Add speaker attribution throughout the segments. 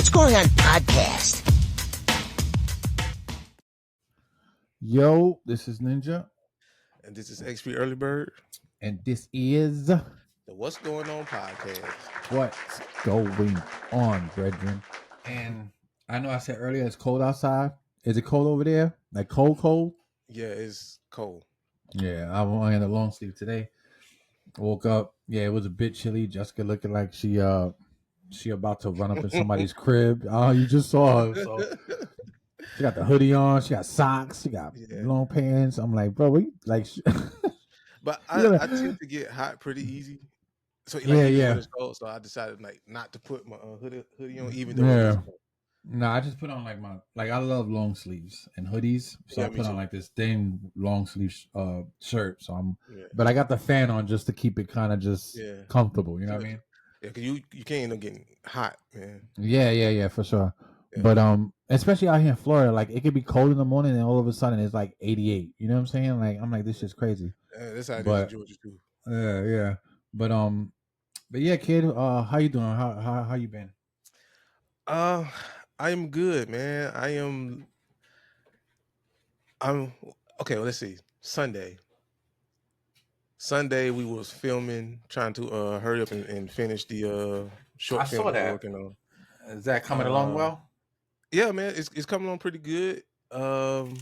Speaker 1: What's Going On podcast.
Speaker 2: Yo, this is Ninja.
Speaker 3: And this is XP Early Bird.
Speaker 2: And this is
Speaker 3: The What's Going On podcast.
Speaker 2: What's Going On, brethren. And I know I said earlier it's cold outside. Is it cold over there? Like cold?
Speaker 3: Yeah, it's cold.
Speaker 2: Yeah, I was in a long sleeve today. Woke up. Yeah, it was a bit chilly. Jessica looking like she about to run up in somebody's crib. Oh, you just saw her. So she got the hoodie on. She got socks. She got long pants. I'm like, bro, we like.
Speaker 3: But I tend to get hot pretty easy. So like, when it's cold, so I decided like not to put my hoodie on, even though it is cold.
Speaker 2: No, I just put on I love long sleeves and hoodies, so I put on like this thin long sleeve shirt. So but I got the fan on just to keep it kind of just comfortable. You know what I mean?
Speaker 3: Yeah, because you can't end up getting hot, man.
Speaker 2: Yeah, for sure.
Speaker 3: Yeah.
Speaker 2: But especially out here in Florida, like it could be cold in the morning and all of a sudden it's like 88. You know what I'm saying? Like I'm like, this shit's crazy.
Speaker 3: That's how it is in Georgia too.
Speaker 2: Yeah. But yeah, kid, how you doing? How you been?
Speaker 3: I am good, man. I'm okay. Well, let's see. Sunday we was filming, trying to hurry up and finish the short film we're working on.
Speaker 2: Is that coming along well?
Speaker 3: Yeah, man, it's coming along pretty good. No,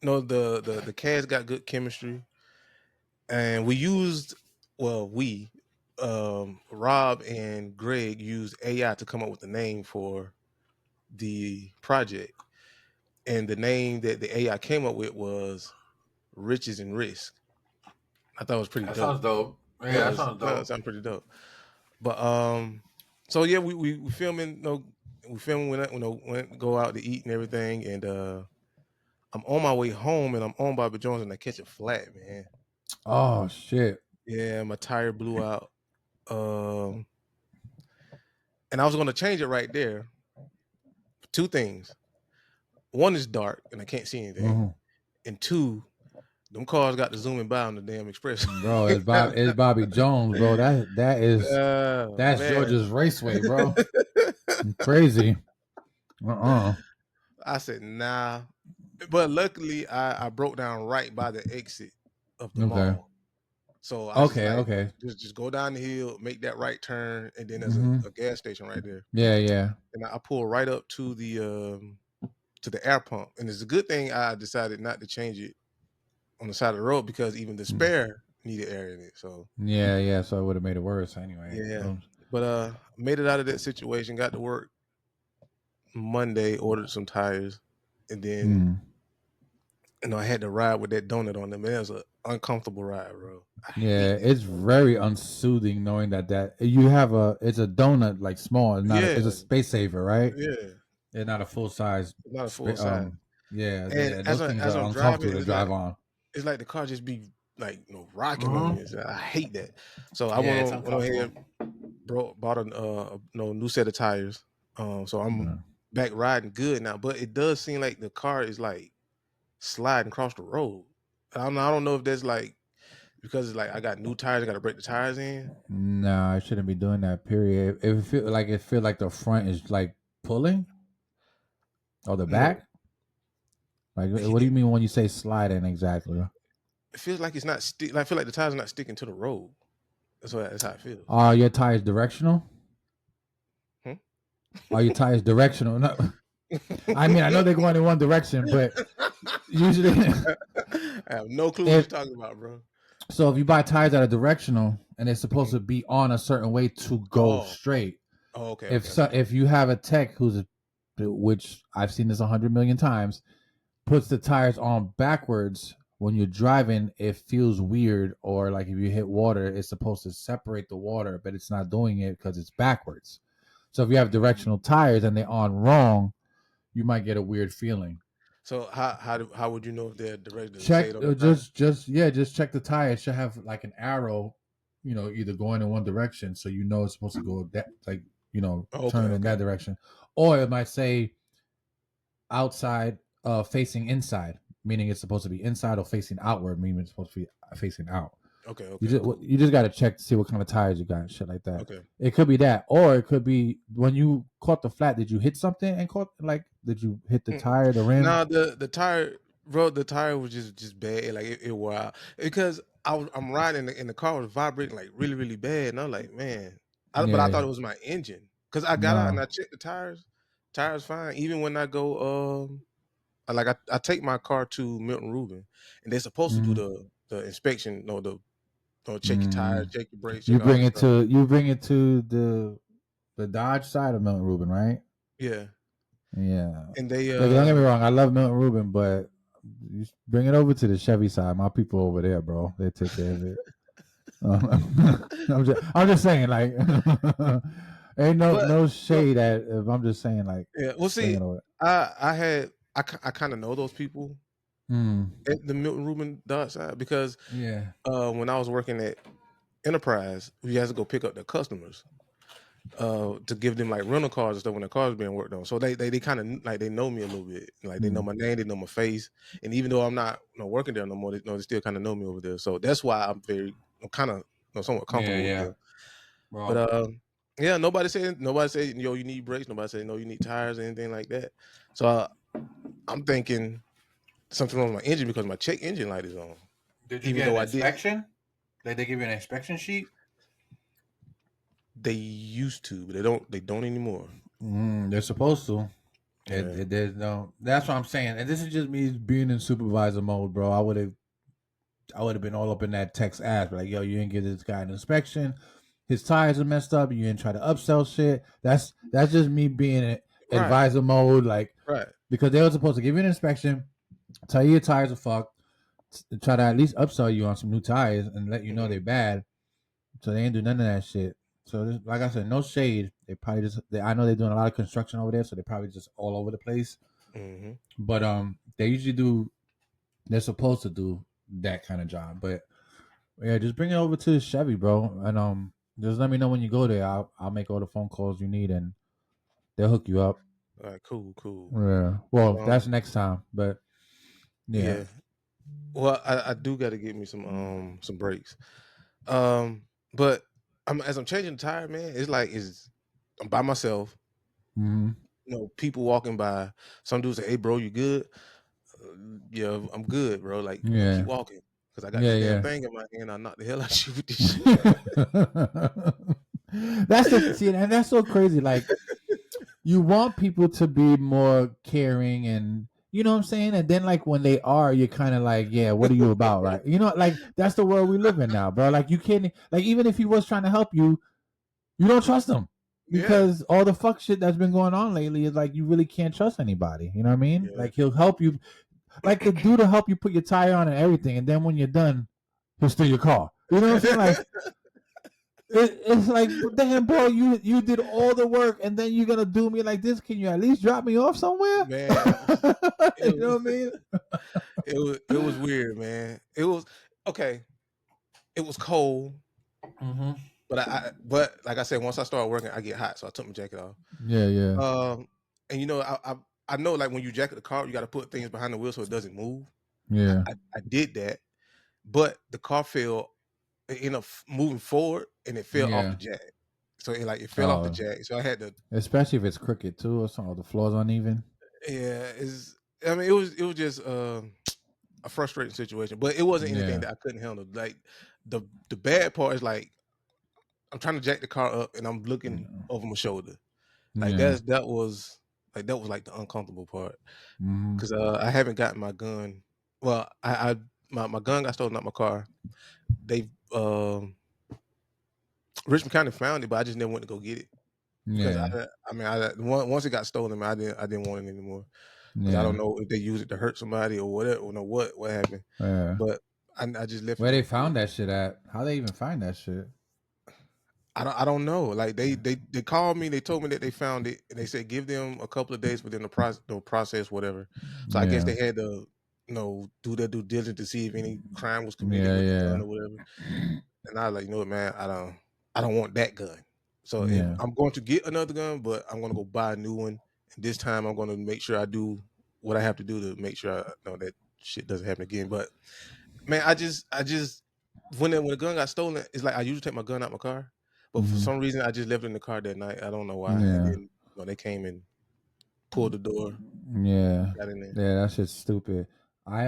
Speaker 3: the cast got good chemistry, and Rob and Greg used AI to come up with the name for the project, and the name that the AI came up with was Riches and Risk. I thought it was pretty dope.
Speaker 2: Sounds dope. Yeah, that sounds dope.
Speaker 3: That sounds pretty dope. But so yeah, we filming. We filming when I go out to eat and everything, and I'm on my way home, and I'm on Bobby Jones, and I catch a flat, man.
Speaker 2: Oh shit!
Speaker 3: Yeah, my tire blew out. And I was gonna change it right there. Two things. One is dark, and I can't see anything.
Speaker 2: Mm-hmm.
Speaker 3: And two, them cars got to zooming by on the damn express.
Speaker 2: Bro, it's Bobby Jones, bro. That's Georgia's Raceway, bro. Crazy.
Speaker 3: I said nah, but luckily I broke down right by the exit of the mall. So I just go down the hill, make that right turn, and then there's a gas station right there.
Speaker 2: Yeah.
Speaker 3: And I pull right up to the air pump, and it's a good thing I decided not to change it on the side of the road, because even the spare needed air in it. So
Speaker 2: yeah, so it would have made it worse anyway.
Speaker 3: Yeah, but made it out of that situation. Got to work Monday, ordered some tires, and then I had to ride with that donut on them. And it was an uncomfortable ride, bro.
Speaker 2: Yeah, it's very unsoothing knowing that you have it's a donut, like small. It's a space saver, right?
Speaker 3: Yeah,
Speaker 2: it's not a full size.
Speaker 3: Not a full size.
Speaker 2: Yeah,
Speaker 3: and
Speaker 2: those things are uncomfortable to drive on.
Speaker 3: It's like the car just be like rocking on me. I hate that. So I went ahead, bought a new set of tires. So I'm back riding good now, but it does seem like the car is like sliding across the road. I don't know if that's like because it's like I got new tires, I got to break the tires in.
Speaker 2: No, I shouldn't be doing that. Period. It feel like the front is like pulling, or the back. Like, what do you mean when you say sliding exactly?
Speaker 3: It feels like it's not I feel like the tires are not sticking to the road. That's how it feels.
Speaker 2: Are your tires directional? Are your tires directional? No. I mean, I know they're going in one direction, but usually
Speaker 3: I have no clue what you're talking about, bro.
Speaker 2: So if you buy tires that are directional and they're supposed to be on a certain way to go straight.
Speaker 3: Oh, okay.
Speaker 2: If you have a tech which I've seen this 100 million times, puts the tires on backwards when you're driving, it feels weird. Or like if you hit water, it's supposed to separate the water, but it's not doing it because it's backwards. So if you have directional tires and they're on wrong, you might get a weird feeling.
Speaker 3: So how would you know if they're directional?
Speaker 2: Check just check the tire. It should have like an arrow, either going in one direction, so it's supposed to go that turn in that direction, or it might say outside facing inside, meaning it's supposed to be inside, or facing outward, meaning it's supposed to be facing out.
Speaker 3: Okay.
Speaker 2: You
Speaker 3: Okay.
Speaker 2: just
Speaker 3: Cool.
Speaker 2: you just got to check to see what kind of tires you got and shit like that.
Speaker 3: Okay.
Speaker 2: It could be that, or it could be when you caught the flat. Did you hit something and caught like? Did you hit the tire, the rim?
Speaker 3: No, the tire, bro. The tire was just bad. Like it wore out because I'm riding in the car was vibrating like really bad, and I'm like, man. But I
Speaker 2: Yeah.
Speaker 3: thought it was my engine because I got out and
Speaker 2: No.
Speaker 3: I checked the tires. Tires fine. Even when I go, I take my car to Milton Rubin, and they're supposed to do
Speaker 2: Mm.
Speaker 3: the inspection, check your tires,
Speaker 2: Mm.
Speaker 3: check your brakes,
Speaker 2: You
Speaker 3: check all
Speaker 2: bring
Speaker 3: this
Speaker 2: it
Speaker 3: stuff.
Speaker 2: to the Dodge side of Milton Rubin, right?
Speaker 3: Yeah,
Speaker 2: Yeah.
Speaker 3: and they
Speaker 2: Like, don't get me wrong, I love Milton Rubin, but you bring it over to the Chevy side. My people over there, bro, they take care of it. I'm just saying, like, ain't
Speaker 3: but
Speaker 2: no
Speaker 3: no,
Speaker 2: shade at. If I'm just saying, like,
Speaker 3: yeah. Well,
Speaker 2: bring
Speaker 3: see,
Speaker 2: it over.
Speaker 3: I kind of know those people
Speaker 2: Mm.
Speaker 3: at the Milton Rubin Dodge side because
Speaker 2: Yeah.
Speaker 3: when I was working at Enterprise, we had to go pick up the customers to give them like rental cars and stuff when the cars being worked on. So they kind of like they know me a little bit, like they know my name, they know my face, and even though I'm not working there no more, they still kind of know me over there. So that's why I'm kind of somewhat
Speaker 2: Yeah,
Speaker 3: comfortable with
Speaker 2: yeah,
Speaker 3: them.
Speaker 2: bro.
Speaker 3: But yeah, nobody said yo you need brakes, nobody said no you need tires or anything like that. So I'm thinking something wrong with my engine because my check engine light is on,
Speaker 2: Did you
Speaker 3: even
Speaker 2: get an
Speaker 3: though I did.
Speaker 2: inspection? Did they give you an inspection sheet?
Speaker 3: They used to, but they don't anymore.
Speaker 2: They're supposed to.
Speaker 3: Yeah.
Speaker 2: There's no. That's what I'm saying. And this is just me being in supervisor mode, bro. I would have been all up in that text ass, like, yo, you didn't give this guy an inspection. His tires are messed up. You didn't try to upsell shit. That's just me being in
Speaker 3: Right.
Speaker 2: advisor mode, like,
Speaker 3: Right.
Speaker 2: because they were supposed to give you an inspection, tell you your tires are fucked, try to at least upsell you on some new tires and let you know they're bad. So they ain't do none of that shit. So this, like I said, no shade. They probably I know they're doing a lot of construction over there, so they're probably just all over the place.
Speaker 3: Mm-hmm.
Speaker 2: But they usually do. They're supposed to do that kind of job. But yeah, just bring it over to Chevy, bro, and just let me know when you go there. I'll make all the phone calls you need, and they'll hook you up.
Speaker 3: All right, cool.
Speaker 2: Yeah. Well, that's
Speaker 3: Um,
Speaker 2: next time, but yeah.
Speaker 3: yeah. Well, I do got to get me some brakes. But as I'm changing the tire, man, it's like I'm by myself.
Speaker 2: Mm-hmm.
Speaker 3: People walking by. Some dudes say, "Hey, bro, you good?" Yeah, I'm good, bro. Like, keep
Speaker 2: Yeah.
Speaker 3: walking because I got this
Speaker 2: Yeah.
Speaker 3: damn
Speaker 2: Yeah.
Speaker 3: thing in my hand. I knock the hell out you with this shit.
Speaker 2: And that's so crazy. Like, you want people to be more caring, and you know what I'm saying, and then like when they are, you're kind of like, yeah, what are you about, right? You know, like that's the world we live in now, bro. Like, you can't, like, even if he was trying to help you, you don't trust him
Speaker 3: Yeah,
Speaker 2: because all the fuck shit that's been going on lately is like you really can't trust anybody. You know what I mean?
Speaker 3: yeah.
Speaker 2: Like, he'll help you, like the dude will help you put your tire on and everything, and then when you're done, he'll steal your car. You know what I'm saying? Like, it's like, damn, bro, you did all the work, and then you're gonna do me like this. Can you at least drop me off somewhere?
Speaker 3: Man,
Speaker 2: You
Speaker 3: it
Speaker 2: know
Speaker 3: was
Speaker 2: what I mean?
Speaker 3: it was weird, man. It was okay. It was cold.
Speaker 2: Mm-hmm.
Speaker 3: But like I said, once I started working, I get hot, so I took my jacket off.
Speaker 2: Yeah, yeah,
Speaker 3: And I know like when you jacket the car, you got to put things behind the wheel so it doesn't move.
Speaker 2: yeah.
Speaker 3: I did that, but the car it ended up moving forward and it fell off the
Speaker 2: Yeah.
Speaker 3: jack. So it fell off the
Speaker 2: Oh,
Speaker 3: jack. So I had to.
Speaker 2: especially if it's crooked too, or something. The floor's uneven.
Speaker 3: Yeah, I mean it was just a frustrating situation, but it wasn't anything
Speaker 2: Yeah,
Speaker 3: that I couldn't handle. Like the bad part is like I'm trying to jack the car up and I'm looking over my shoulder. Like
Speaker 2: yeah.
Speaker 3: that was like the uncomfortable part
Speaker 2: Mm-hmm.
Speaker 3: because I haven't gotten my gun. Well, my gun got stolen out my car. They Richmond County found it, but I just never went to go get it because
Speaker 2: Yeah,
Speaker 3: once it got stolen, man, I didn't want it anymore because I
Speaker 2: yeah,
Speaker 3: don't know if they use it to hurt somebody or whatever, or know what happened.
Speaker 2: yeah.
Speaker 3: But I just left it
Speaker 2: Where they
Speaker 3: there for.
Speaker 2: found that shit at? How they even find that shit?
Speaker 3: I don't know. Like they called me. They told me that they found it, and they said give them a couple of days for them to process whatever. So I guess
Speaker 2: Yeah,
Speaker 3: they had to do their due diligence to see if any crime was committed
Speaker 2: yeah,
Speaker 3: with the gun
Speaker 2: yeah,
Speaker 3: or whatever. And I was like, you know what, man, I don't want that gun. So if
Speaker 2: yeah,
Speaker 3: I'm going to get another gun, but I'm going to go buy a new one, and this time I'm going to make sure I do what I have to do to make sure I know that shit doesn't happen again. But man, I just when the gun got stolen, it's like I usually take my gun out my car, but for some reason I just left it in the car that night. I don't know why. And
Speaker 2: Yeah.
Speaker 3: then they came and pulled the door.
Speaker 2: Yeah.
Speaker 3: Got in there.
Speaker 2: Yeah, that shit's stupid. I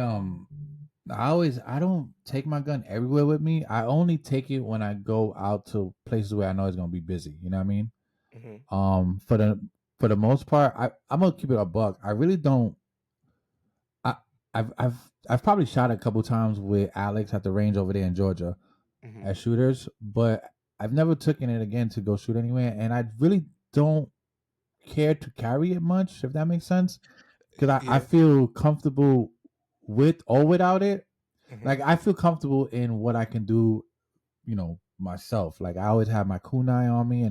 Speaker 2: don't take my gun everywhere with me. I only take it when I go out to places where I know it's gonna be busy. You know what I mean?
Speaker 3: Mm-hmm.
Speaker 2: For the most part, I'm gonna keep it a buck. I really don't. I I've probably shot a couple times with Alex at the range over there in Georgia
Speaker 3: Mm-hmm.
Speaker 2: as shooters, but I've never taken it again to go shoot anywhere, and I really don't care to carry it much, if that makes sense, because I
Speaker 3: Yeah.
Speaker 2: feel comfortable with or without it.
Speaker 3: Mm-hmm.
Speaker 2: Like I feel comfortable in what I can do, myself. Like I always have my kunai on me,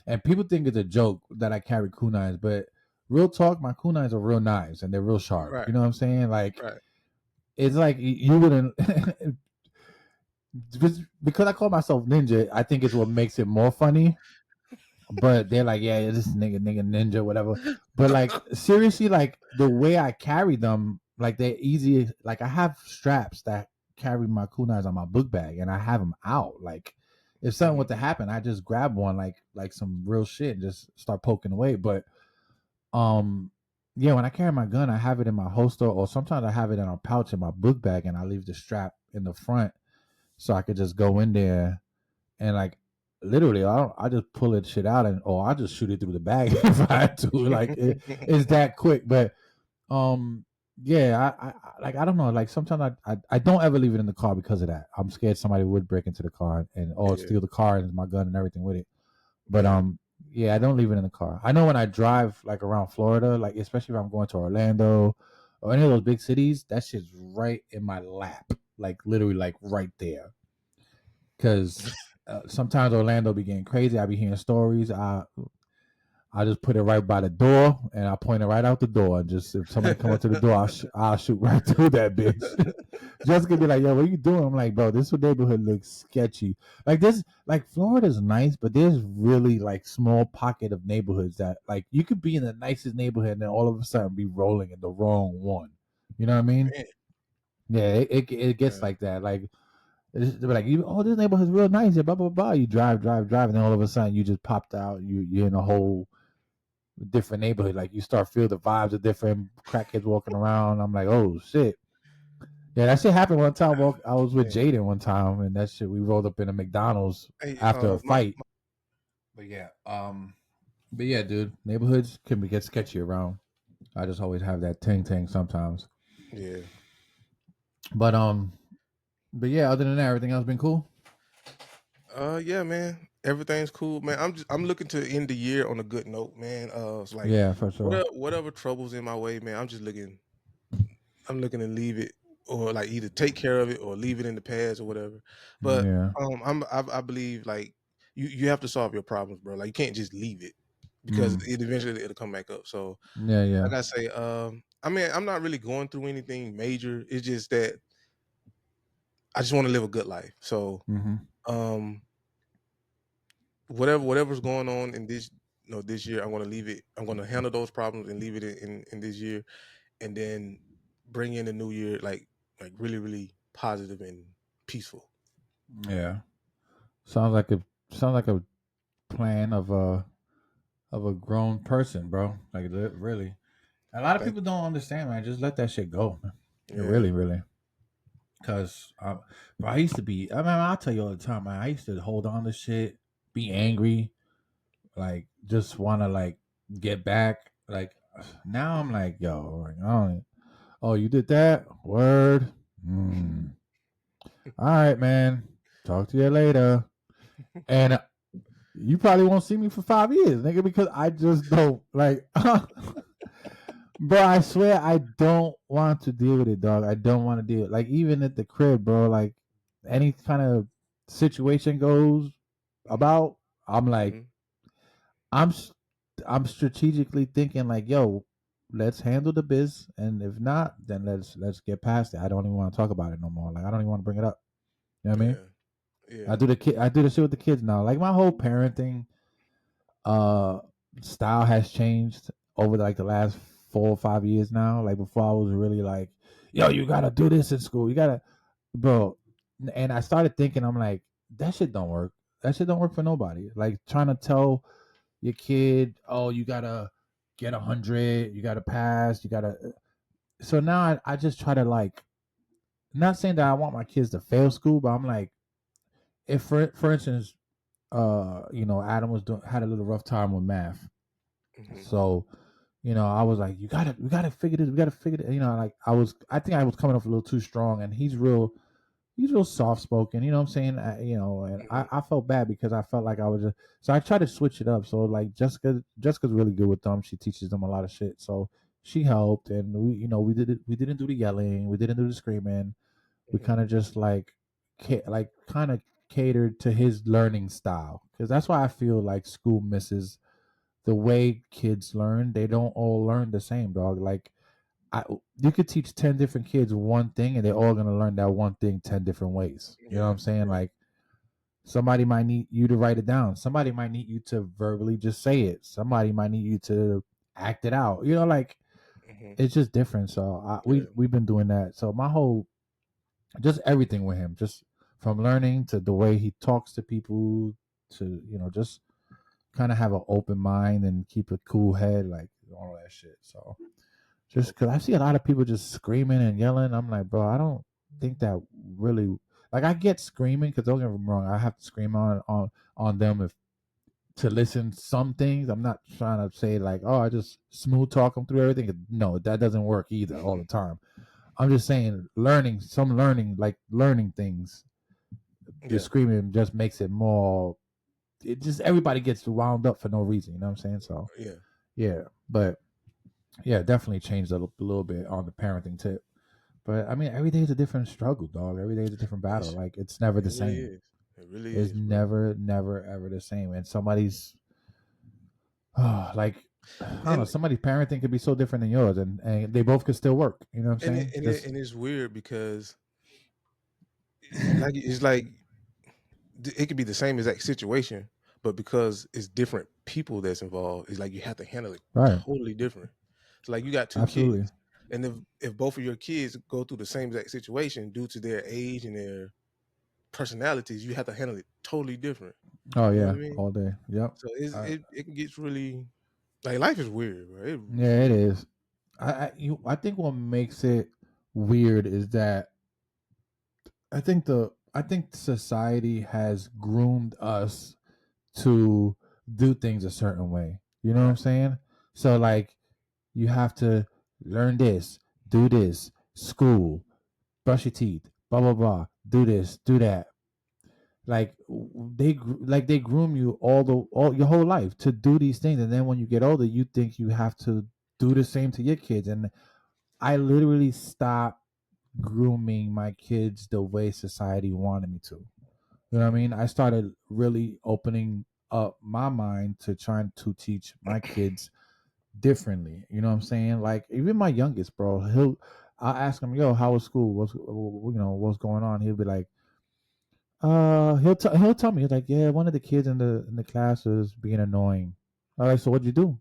Speaker 2: and people think it's a joke that I carry kunais, but real talk, my kunais are real knives and they're real sharp.
Speaker 3: Right.
Speaker 2: You know what I'm saying? Like
Speaker 3: Right.
Speaker 2: it's like you wouldn't. Because I call myself ninja, I think it's what makes it more funny. But they're like, yeah, this nigga ninja, whatever. But like seriously, like the way I carry them, like they're easy. Like I have straps that carry my kunais on my book bag, and I have them out. Like if something were to happen, I just grab one, like some real shit, and just start poking away. But yeah, when I carry my gun, I have it in my holster, or sometimes I have it in a pouch in my book bag, and I leave the strap in the front so I could just go in there and like literally I just pull it shit out or I just shoot it through the bag if I had to. Like it's that quick. But yeah, I don't know. Like sometimes I don't ever leave it in the car because of that. I'm scared somebody would break into the car and or
Speaker 3: Yeah.
Speaker 2: steal the car and my gun and everything with it. But
Speaker 3: Yeah.
Speaker 2: yeah, I don't leave it in the car. I know when I drive like around Florida, like especially if I'm going to Orlando or any of those big cities, that shit's right in my lap. Like literally like right there. Because sometimes Orlando be getting crazy. I be hearing stories. I just put it right by the door and I point it right out the door. And just if somebody come up to the door, I'll shoot right through that bitch. Just gonna be like, yo, what you doing? I'm like, bro, this neighborhood looks sketchy. Like this, like Florida's nice, but there's really like small pocket of neighborhoods that like you could be in the nicest neighborhood and then all of a sudden be rolling in the wrong one. You know what I mean?
Speaker 3: Man.
Speaker 2: Yeah, it gets like that. Like they're like, this neighborhood's real nice. Blah blah blah. You drive, and then all of a sudden you just popped out. You're in a whole different neighborhood. Like you start feel the vibes of different crackheads walking around. I'm like, oh shit. Yeah, that shit happened one time. I was with
Speaker 3: Man.
Speaker 2: Jaden one time, and that shit we rolled up in a McDonald's after a fight. But yeah, dude, neighborhoods can get sketchy around. I just always have that ting sometimes.
Speaker 3: Yeah.
Speaker 2: But yeah, other than that, everything else been cool.
Speaker 3: Yeah, man. Everything's cool, man. I'm looking to end the year on a good note, man. It's like
Speaker 2: Yeah, for sure.
Speaker 3: whatever troubles in my way, man. I'm looking to leave it or like either take care of it or leave it in the past or whatever. But
Speaker 2: Yeah.
Speaker 3: I believe like you have to solve your problems, bro. Like you can't just leave it because
Speaker 2: Mm.
Speaker 3: it eventually it'll come back up. So
Speaker 2: Yeah.
Speaker 3: I gotta say, I mean, I'm not really going through anything major. It's just that I just want to live a good life. So um whatever's going on in this year, I'm gonna leave it. I'm gonna handle those problems and leave it in this year, and then bring in the new year like really really positive and peaceful.
Speaker 2: Yeah. Sounds like a plan of a grown person, bro. Like really. A lot of
Speaker 3: Thank
Speaker 2: people don't understand, man. Just let that shit go.
Speaker 3: you. Yeah.
Speaker 2: Really. Cause bro, I used to be. I mean, I'll tell you all the time, man. I used to hold on to shit, be angry, like just want to like get back. Like now, I'm like, yo, like, oh, you did that? Word. All right, man. Talk to you later. And you probably won't see me for 5 years, nigga, because I just don't like. Bro, I swear I don't want to deal with it, dog. I don't want to deal. Like even at the crib, bro. Like any kind of situation goes about, I'm like,
Speaker 3: Mm-hmm.
Speaker 2: I'm I'm strategically thinking like, yo, let's handle the biz, and if not, then let's get past it. I don't even want to talk about it no more. Like I don't even want to bring it up. You know what I mean?
Speaker 3: Yeah. Yeah.
Speaker 2: I do the shit with the kids now. Like my whole parenting uh style has changed over like the last 4 or 5 years now. Like before I was really like, yo, you gotta do this in school. You gotta bro, and I started thinking, I'm like, that shit don't work. That shit don't work for nobody. Like trying to tell your kid, oh, you gotta get 100, you gotta pass, you gotta. So now I just try to like, not saying that I want my kids to fail school, but I'm like, if for instance, Adam had a little rough time with math, so I was like, we gotta figure this, we gotta figure it. Like I think I was coming off a little too strong, and he's real soft spoken, you know what I'm saying? And I felt bad because I felt like I was so I tried to switch it up. So like Jessica's really good with them. She teaches them a lot of shit. So she helped, and we didn't do the yelling, we didn't do the screaming. We kind of just like kind of catered to his learning style, because that's why I feel like school misses the way kids learn. They don't all learn the same, dog. Like you could teach 10 different kids one thing, and they're all gonna learn that one thing 10 different ways. You know what I'm saying? Like somebody might need you to write it down. Somebody might need you to verbally just say it. Somebody might need you to act it out. Like it's just different. So we've been doing that. So my whole just everything with him, just from learning to the way he talks to people, to just kind of have an open mind and keep a cool head, like all that shit. So just because I see a lot of people just screaming and yelling, I'm like, bro, I don't think that really. Like, I get screaming, because don't get me wrong, I have to scream on them if to listen some things. I'm not trying to say like, oh, I just smooth talk them through everything. No, that doesn't work either all the time. I'm just saying learning things. The screaming just makes it more. It just everybody gets wound up for no reason. You know what I'm saying? So yeah, but yeah, definitely changed a little bit on the parenting tip. But I mean, every day is a different struggle, dog. Every day is a different battle. Like it's never the same.
Speaker 3: It really
Speaker 2: It's
Speaker 3: is, bro.
Speaker 2: never, ever the same. And somebody's, like, I don't know, somebody's parenting could be so different than yours, and they both could still work. You know what I'm saying?
Speaker 3: And it's weird because, it's like it could be the same exact situation, but because it's different people that's involved, it's like you have to handle it
Speaker 2: right.
Speaker 3: totally different. It's like you got two
Speaker 2: Absolutely.
Speaker 3: kids, and if both of your kids go through the same exact situation due to their age and their personalities, you have to handle it totally different.
Speaker 2: Oh
Speaker 3: You know what
Speaker 2: yeah,
Speaker 3: I mean?
Speaker 2: all day. Yep.
Speaker 3: So it can get really, like, life is weird, bro.
Speaker 2: Yeah, it is. I think what makes it weird is that I think society has groomed us to do things a certain way. You know what I'm saying? So like you have to learn this, do this, school, brush your teeth, blah blah blah, do this, do that. Like they groom you all your whole life to do these things, and then when you get older, you think you have to do the same to your kids. And I literally stopped grooming my kids the way society wanted me to. You know what I mean? I started really opening up my mind to trying to teach my kids differently. You know what I'm saying? Like even my youngest, bro, I'll ask him, yo, how was school? What's going on? He'll be like, he'll tell me, he's like, yeah, one of the kids in the class was being annoying. I'm like, so what'd you do?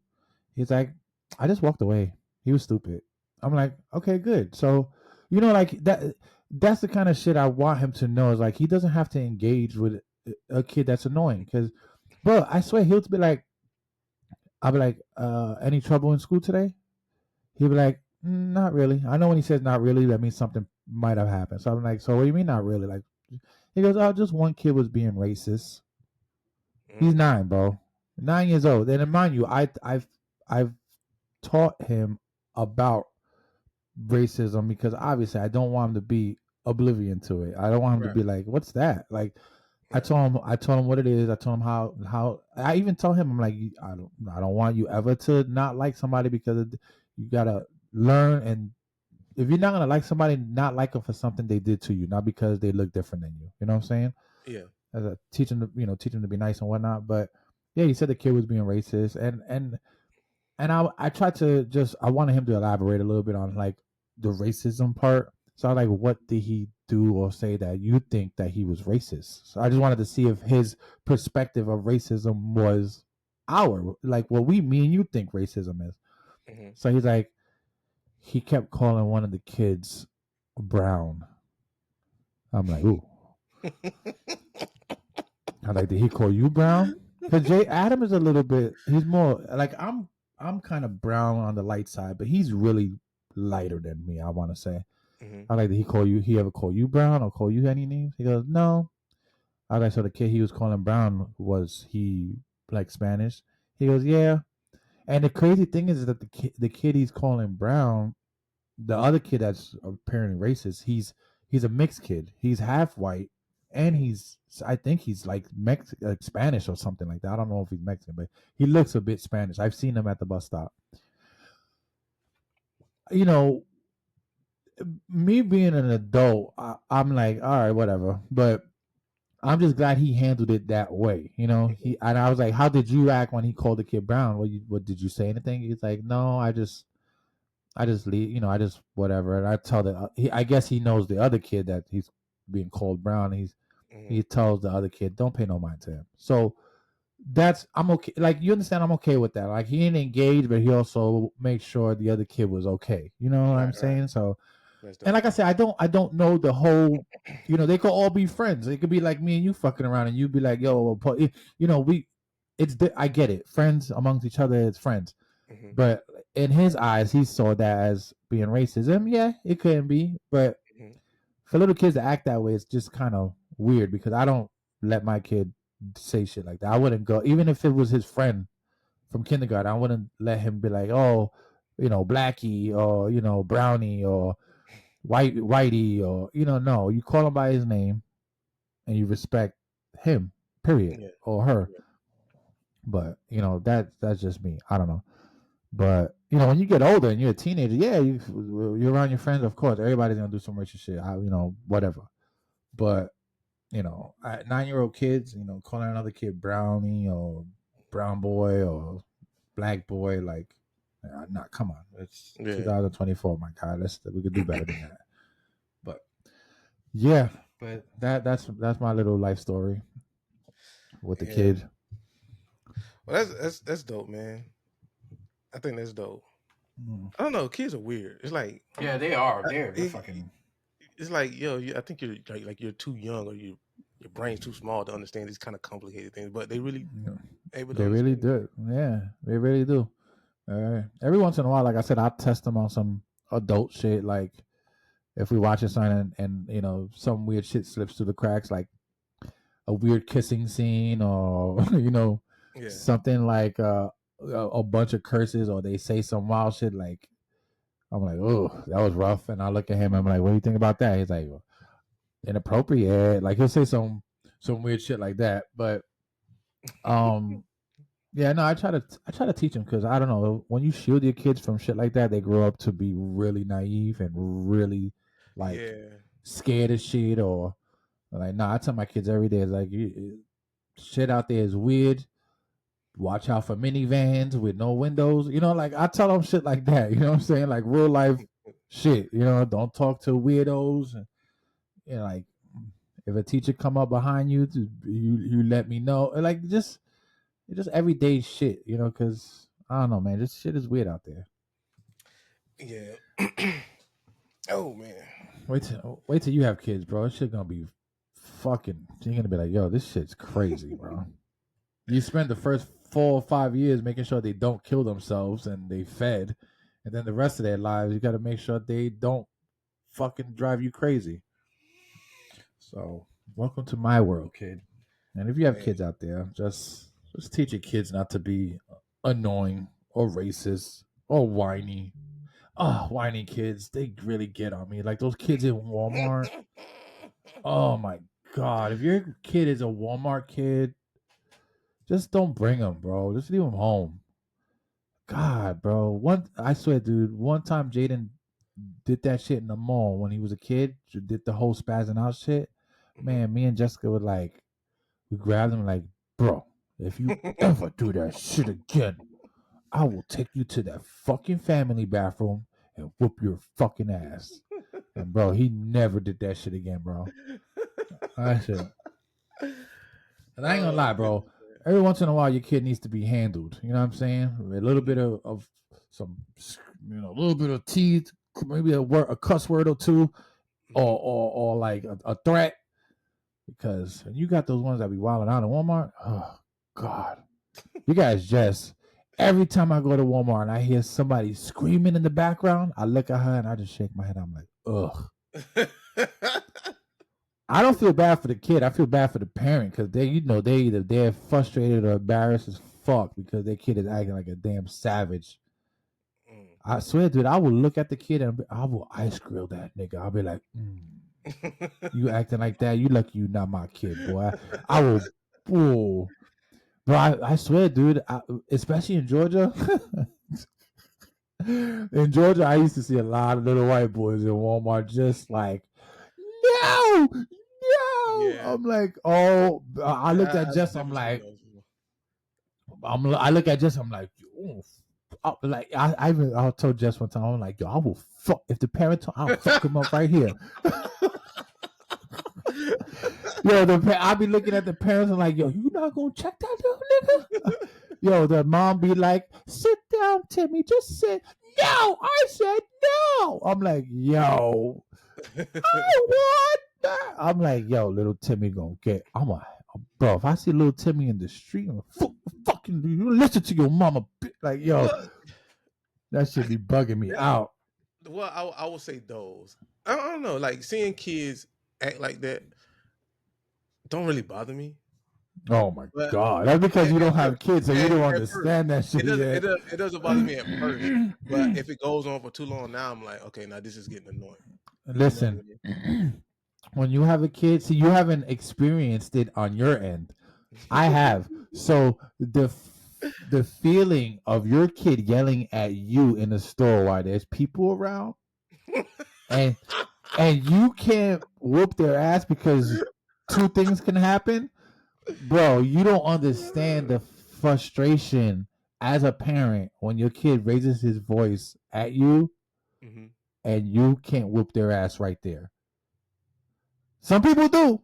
Speaker 2: He's like, I just walked away. He was stupid. I'm like, okay, good. So, like that's the kind of shit I want him to know, is like he doesn't have to engage with a kid that's annoying. Because, bro, I swear he'll be like, I'll be like, any trouble in school today? He'll be like, not really. I know when he says not really, that means something might have happened. So I'm like, so what do you mean not really? Like, he goes, oh, just one kid was being racist. He's 9, bro. 9 years old. And mind you, I've taught him about racism, because obviously I don't want him to be oblivion to it. I don't want him to be like, what's that? Like I told him what it is. I told him how I even told him, I'm like, I don't want you ever to not like somebody, because you gotta learn. And if you're not gonna like somebody, not like them for something they did to you, not because they look different than you. You know what I'm saying?
Speaker 3: Yeah.
Speaker 2: As a teach him to be nice and whatnot. But yeah, he said the kid was being racist, and I tried to I wanted him to elaborate a little bit on like the racism part. So I like, what did he do or say that you think that he was racist? So I just wanted to see if his perspective of racism was like what me and you think racism is. So he's like, he kept calling one of the kids brown. I'm like, ooh. I like, did he call you brown? Because Jay Adam is a little bit. He's more like I'm kind of brown on the light side, but he's really lighter than me. I want to say. I like, did he call you? He ever call you brown or call you any names? He goes, no. I like, so the kid he was calling brown, was he like Spanish? He goes, yeah. And the crazy thing is that the kid he's calling brown, the other kid that's apparently racist, he's a mixed kid. He's half white, and I think he's like like Spanish or something like that. I don't know if he's Mexican, but he looks a bit Spanish. I've seen him at the bus stop. You know, me being an adult, I'm like, all right, whatever. But I'm just glad he handled it that way. You know, and I was like, how did you act when he called the kid brown? What did you say anything? He's like, no, I just leave, I just whatever. And I tell I guess he knows the other kid that he's being called brown. He tells the other kid, don't pay no mind to him. So I'm okay. Like, you understand, I'm okay with that. Like, he ain't engaged, but he also made sure the other kid was okay. You know what I'm saying? So, and like I said, I don't know the whole. They could all be friends. It could be like me and you fucking around, and you'd be like, yo, I get it. Friends amongst each other, it's friends. But in his eyes, he saw that as being racism. Yeah, it couldn't be. But for little kids to act that way, it's just kind of weird, because I don't let my kid say shit like that. I wouldn't go, even if it was his friend from kindergarten, I wouldn't let him be like, oh, Blackie, or, Brownie, or Whitey, or, no. You call him by his name and you respect him, period, or her. But, that's just me. I don't know. But, when you get older and you're a teenager, yeah, you're around your friends, of course. Everybody's going to do some racist shit, whatever. But, 9-year-old kids, calling another kid Brownie or brown boy or black boy, like, nah, come on. It's 2024, my God. We could do better than that. But, yeah, but that's my little life story with the kid.
Speaker 3: Well, that's dope, man. I think that's dope. I don't know. Kids are weird. It's like,
Speaker 2: yeah, they are. They're fucking.
Speaker 3: It's like, I think you're like you're too young, or your brain's too small to understand these kind of complicated things. But they really able to.
Speaker 2: They really do. Yeah, they really do. Every once in a while, like I said, I test them on some adult shit. Like, if we watch something and some weird shit slips through the cracks, like a weird kissing scene, or something like a bunch of curses, or they say some wild shit, like, I'm like, oh, that was rough. And I look at him, I'm like, what do you think about that? He's like, inappropriate. Like, he'll say some weird shit like that. But yeah, no, I try to teach them, because I don't know, when you shield your kids from shit like that, they grow up to be really naive and really like scared of shit, or like, I tell my kids every day, is like, shit out there is weird. Watch out for minivans with no windows. Like, I tell them shit like that. You know what I'm saying? Like, real life shit. Don't talk to weirdos. And, like, if a teacher come up behind you, you let me know. Like, just everyday shit. Because I don't know, man. This shit is weird out there.
Speaker 3: Yeah. Oh man.
Speaker 2: Wait till you have kids, bro. This shit gonna be fucking. You're gonna be like, yo, this shit's crazy, bro. You spend the first 4 or 5 years making sure they don't kill themselves and they fed, and then the rest of their lives, you got to make sure they don't fucking drive you crazy. So, welcome to my world, kid. And if you have kids out there, just teach your kids not to be annoying or racist or whiny. Oh, whiny kids, they really get on me. Like those kids in Walmart. Oh my God. If your kid is a Walmart kid, just don't bring them, bro. Just leave them home. God, bro. I swear, dude, one time Jaden did that shit in the mall when he was a kid, did the whole spazzing out shit. Man, me and Jessica were like, we grabbed him like, bro, if you ever do that shit again, I will take you to that fucking family bathroom and whoop your fucking ass. And bro, he never did that shit again, bro. That shit. And I ain't gonna lie, bro. Every once in a while, your kid needs to be handled. You know what I'm saying? A little bit of some, a little bit of teeth, maybe a cuss word or two, or like a threat. because you got those ones that be wilding out in Walmart. Oh God, you guys just every time I go to Walmart and I hear somebody screaming in the background, I look at her and I just shake my head. I'm like, ugh. I don't feel bad for the kid. I feel bad for the parent because they're frustrated or embarrassed as fuck because their kid is acting like a damn savage. I swear, dude, I will look at the kid and I will ice grill that nigga. I'll be like, you acting like that? You lucky you not my kid, boy. I will, oh. But I swear, dude, especially in Georgia. In Georgia, I used to see a lot of little white boys in Walmart just like, no. Yeah. I'm like, oh, I looked at Jess. I'm like, I look at Jess. I'm like, I told Jess one time. I'm like, yo, I will fuck if the parent. I'll fuck him up right here. Yo, I be looking at the parents and like, yo, you not gonna check that little nigga? Yo, the mom be like, sit down, Timmy, just sit. No, I said no. I'm like, yo, I want that. I'm like, yo, little Timmy gonna get. Bro, if I see little Timmy in the street, I'm fucking you listen to your mama. Like, yo, that should be bugging me out.
Speaker 3: Well, I will say those. I don't know, like seeing kids act like that don't really bother me.
Speaker 2: Oh my God! That's because you don't have kids, so you don't understand that shit.
Speaker 3: It doesn't bother me at first, but if it goes on for too long, now I'm like, okay, now this is getting annoying.
Speaker 2: Listen, when you have a kid, see, you haven't experienced it on your end. I have. So the feeling of your kid yelling at you in the store while there's people around, and you can't whoop their ass because two things can happen. Bro, you don't understand the frustration as a parent when your kid raises his voice at you and you can't whoop their ass right there. Some people do,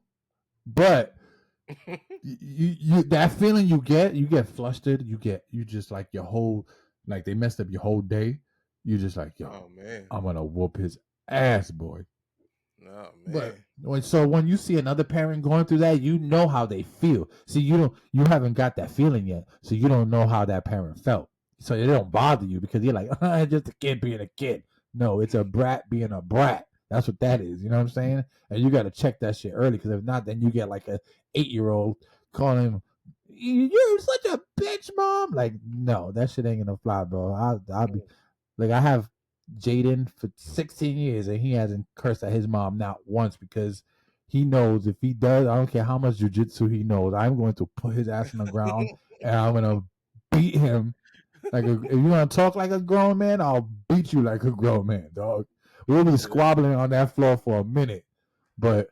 Speaker 2: but you that feeling you get flustered. You just like your whole, like they messed up your whole day. You just like, yo,
Speaker 3: oh man,
Speaker 2: I'm gonna whoop his ass, boy.
Speaker 3: Oh man.
Speaker 2: But so when you see another parent going through that, you know how they feel. See, you haven't got that feeling yet, so you don't know how that parent felt. So it don't bother you because you're like, just a kid being a kid. No, it's a brat being a brat. That's what that is. You know what I'm saying? And you got to check that shit early because if not, then you get like a 8-year-old calling him, "You're such a bitch, mom." Like, no, that shit ain't gonna fly, bro. I'll be like, I have Jaden for 16 years and he hasn't cursed at his mom not once because he knows if he does, I don't care how much jujitsu he knows, I'm going to put his ass on the ground and I'm gonna beat him. Like, if you want to talk like a grown man, I'll beat you like a grown man, dog. We'll be squabbling on that floor for a minute, but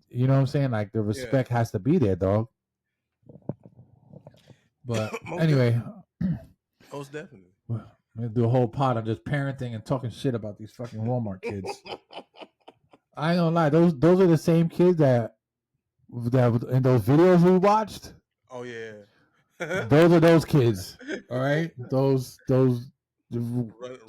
Speaker 2: you know what I'm saying? Like, the respect has to be there, dog. But anyway,
Speaker 3: most definitely.
Speaker 2: I'm gonna do a whole pod on just parenting and talking shit about these fucking Walmart kids. I ain't gonna lie, those are the same kids that in those videos we watched.
Speaker 3: Oh yeah.
Speaker 2: Those are those kids. All right, those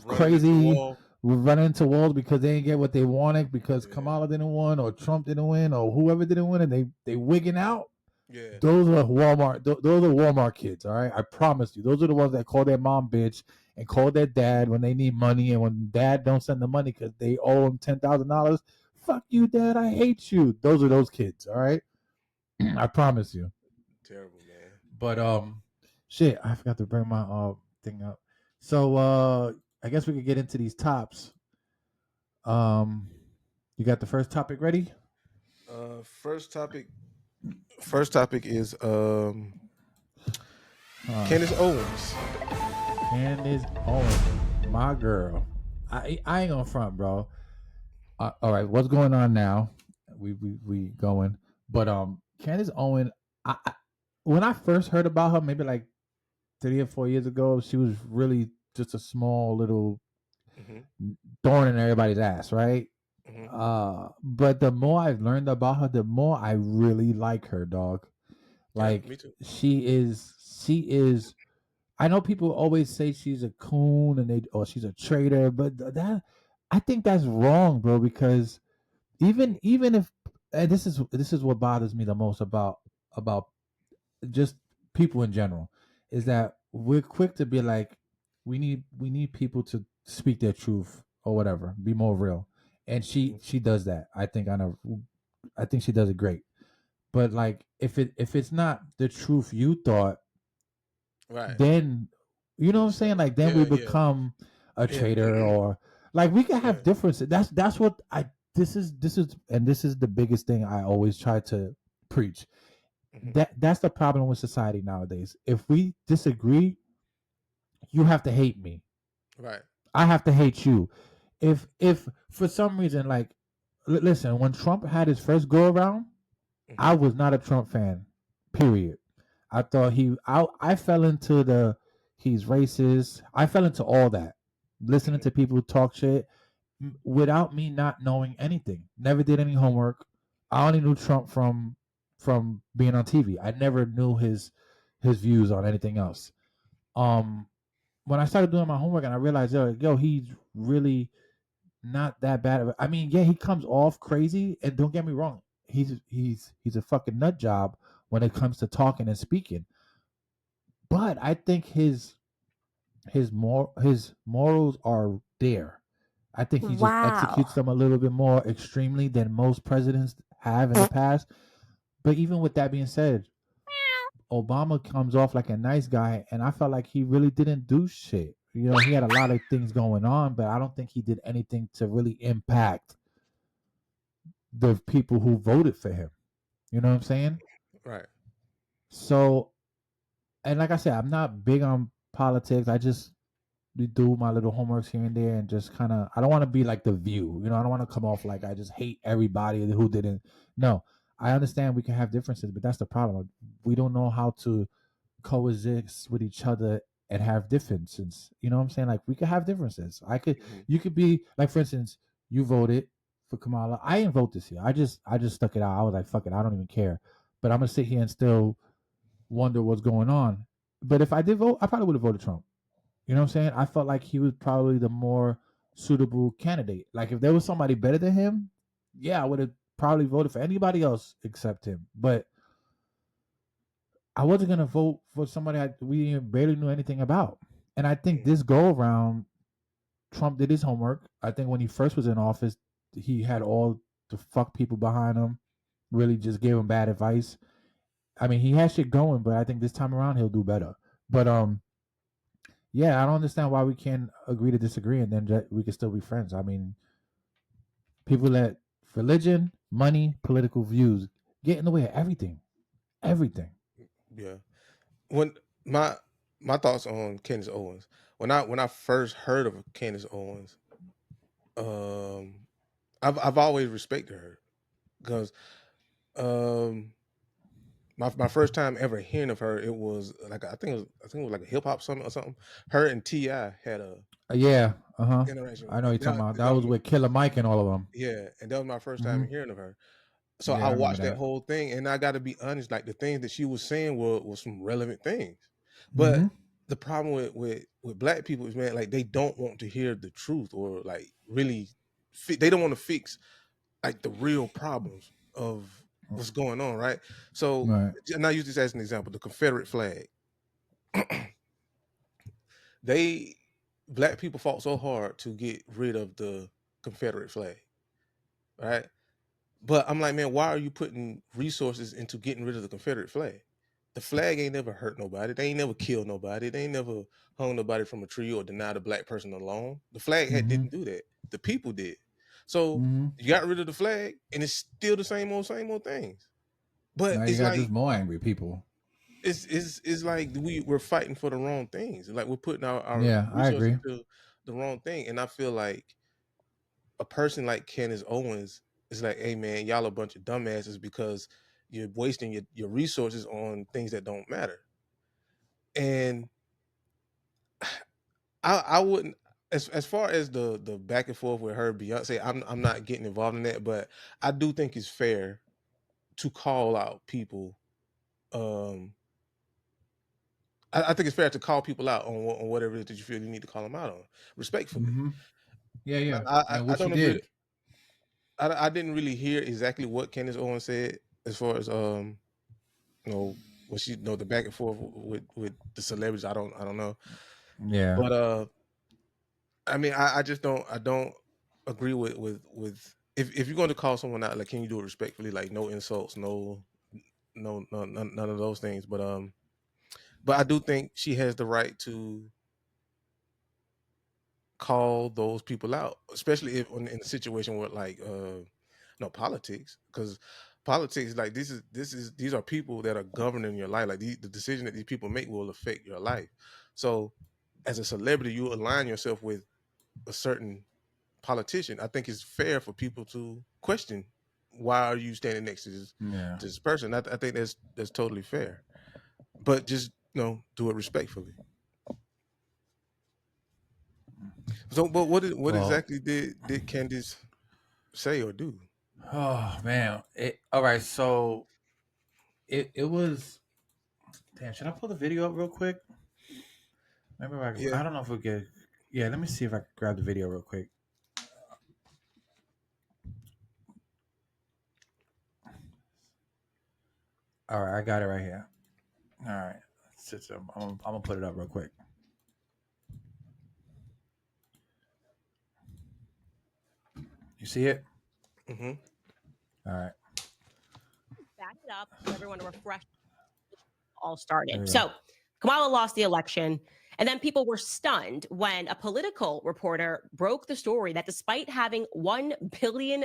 Speaker 2: crazy run into walls because they didn't get what they wanted because Kamala didn't win or Trump didn't win or whoever didn't win and they wigging out.
Speaker 3: Yeah.
Speaker 2: Those are Walmart. Those are Walmart kids. All right, I promise you. Those are the ones that call their mom bitch and call their dad when they need money, and when dad don't send the money because they owe him $10,000. Fuck you, dad. I hate you. Those are those kids. All right, I promise you.
Speaker 3: Terrible, man.
Speaker 2: But shit, I forgot to bring my thing up. So I guess we could get into these tops. You got the first topic ready?
Speaker 3: First topic is Candace Owens.
Speaker 2: Candace Owens, my girl. I ain't gonna front, bro. All right, what's going on now? We going, but Candace Owens. When I first heard about her, maybe like 3 or 4 years ago, she was really just a small little thorn in everybody's ass, right? But the more I've learned about her, the more I really like her, dog. Like,
Speaker 3: me too.
Speaker 2: She is. I know people always say she's a coon or she's a traitor, but I think that's wrong, bro. Because even if and this is what bothers me the most about just people in general, is
Speaker 3: Mm-hmm.
Speaker 2: that we're quick to be like, we need people to speak their truth or whatever, be more real, and
Speaker 3: Mm-hmm.
Speaker 2: she does that. I think she does it great. But like, if it's not the truth you thought,
Speaker 3: Right.
Speaker 2: then you know
Speaker 3: You
Speaker 2: what I'm
Speaker 3: just like,
Speaker 2: saying. Like then we
Speaker 3: yeah, yeah,
Speaker 2: become a
Speaker 3: yeah,
Speaker 2: traitor, or like we can
Speaker 3: yeah.
Speaker 2: have differences. That's what I. This is the biggest thing I always try to preach.
Speaker 3: Mm-hmm.
Speaker 2: That's the problem with society nowadays. If we disagree, you have to hate me.
Speaker 3: Right.
Speaker 2: I have to hate you. If for some reason, like, listen, when Trump had his first go around,
Speaker 3: Mm-hmm.
Speaker 2: I was not a Trump fan. Period. I thought I fell into the he's racist. I fell into all that. Listening
Speaker 3: Mm-hmm.
Speaker 2: to people talk shit without me not knowing anything. Never did any homework. I only knew Trump from being on TV. I never knew his views on anything else. Um when I started doing my homework and I realized, yo, he's really not that bad of I mean, yeah, he comes off crazy, and don't get me wrong, he's a fucking nut job when it comes to talking and speaking. But I think his morals are there. I think he just
Speaker 1: Wow.
Speaker 2: executes them a little bit more extremely than most presidents have in the past. But even with that being said, Obama comes off like a nice guy, and I felt like he really didn't do shit. You know, he had a lot of things going on, but I don't think he did anything to really impact the people who voted for him. You know what I'm saying?
Speaker 3: Right.
Speaker 2: So, and like I said, I'm not big on politics. I just do my little homeworks here and there, and just kind of, I don't want to be like the View. You know, I don't want to come off like I just hate everybody who didn't. No, I understand we can have differences, but that's the problem. We don't know how to coexist with each other and have differences. You know what I'm saying? Like we could have differences.
Speaker 3: Mm-hmm.
Speaker 2: You could be like, for instance, you voted for Kamala. I didn't vote this year. I just stuck it out. I was like, fuck it, I don't even care. But I'm gonna sit here and still wonder what's going on. But if I did vote, I probably would have voted Trump. You know what I'm saying? I felt like he was probably the more suitable candidate. Like if there was somebody better than him, yeah, I would have probably voted for anybody else except him. But I wasn't gonna vote for somebody we barely knew anything about. And I think this go around, Trump did his homework. I think when he first was in office, he had all the fuck people behind him, really just gave him bad advice. I mean, he has shit going, but I think this time around he'll do better. But yeah, I don't understand why we can't agree to disagree and then we can still be friends. I mean, people let religion, money, political views get in the way of everything. Everything.
Speaker 3: Yeah. When my my thoughts on Candace Owens. When I first heard of Candace Owens, um, I've always respected her because um my first time ever hearing of her, it was like I think it was like a hip hop something or something. Her and Ti had a
Speaker 2: Yeah. Uh huh.
Speaker 3: interaction.
Speaker 2: I know you're talking
Speaker 3: That,
Speaker 2: about. That
Speaker 3: that was
Speaker 2: was with Killer Mike and all of them.
Speaker 3: yeah, and that was my first time
Speaker 2: Mm-hmm.
Speaker 3: hearing of her. So I
Speaker 2: Yeah, I remember
Speaker 3: watched that
Speaker 2: that.
Speaker 3: whole thing, and I got to be honest, like the things that she was saying were some relevant things. But
Speaker 2: Mm-hmm.
Speaker 3: the problem with black people is, man, like they don't want to hear the truth or like really, they don't want to fix like the real problems of what's going on, right? So,
Speaker 2: Right.
Speaker 3: and I use this as an example: the Confederate flag. They black people fought so hard to get rid of the Confederate flag, right? But I'm like, man, why are you putting resources into getting rid of the Confederate flag? The flag ain't never hurt nobody. They ain't never killed nobody. They ain't never hung nobody from a tree or denied a black person alone. The flag
Speaker 2: Mm-hmm.
Speaker 3: didn't do that. The people did. So
Speaker 2: Mm-hmm.
Speaker 3: you got rid of the flag, and it's still the same old things. But
Speaker 2: Now you
Speaker 3: it's
Speaker 2: got
Speaker 3: like
Speaker 2: just more angry people.
Speaker 3: it's like we're fighting for the wrong things. Like we're putting our
Speaker 2: Yeah, I
Speaker 3: resources
Speaker 2: agree.
Speaker 3: into the wrong thing. And I feel like a person like Candace Owens is like, hey man, y'all a bunch of dumbasses because you're wasting your resources on things that don't matter. And I wouldn't as far as the back and forth with her Beyonce, I'm not getting involved in that, but I do think it's fair to call out people. Um I think it's fair to call people out on whatever it is that you feel you need to call them out on respectfully.
Speaker 2: Mm-hmm. Yeah, yeah.
Speaker 3: I
Speaker 2: And
Speaker 3: I
Speaker 2: what she
Speaker 3: don't agree.
Speaker 2: did.
Speaker 3: I didn't really hear exactly what Candace Owens said as far as you know, when she, you know, the back and forth with the celebrities. I don't know.
Speaker 2: Yeah.
Speaker 3: But I mean, I just don't agree with if you're going to call someone out, like, can you do it respectfully? Like, no insults, no none of those things. But I do think she has the right to call those people out, especially if in a situation where, like, no politics, because politics, like, these are people that are governing your life. Like, the decision that these people make will affect your life. So as a celebrity, you align yourself with a certain politician. I think it's fair for people to question, why are you standing next to this person? I think that's totally fair, but just, you know, do it respectfully. So, but what exactly did Candace say or do?
Speaker 2: Oh man. All right. So it was. Damn. Should I pull the video up real quick? Maybe I don't know if we get. Yeah. Let me see if I can grab the video real quick. All right. I got it right here. All right. I'm gonna put it up real quick. You see it?
Speaker 3: Mm-hmm.
Speaker 2: All right.
Speaker 1: Back it up for everyone to refresh. All started. So Kamala lost the election, and then people were stunned when a political reporter broke the story that despite having $1 billion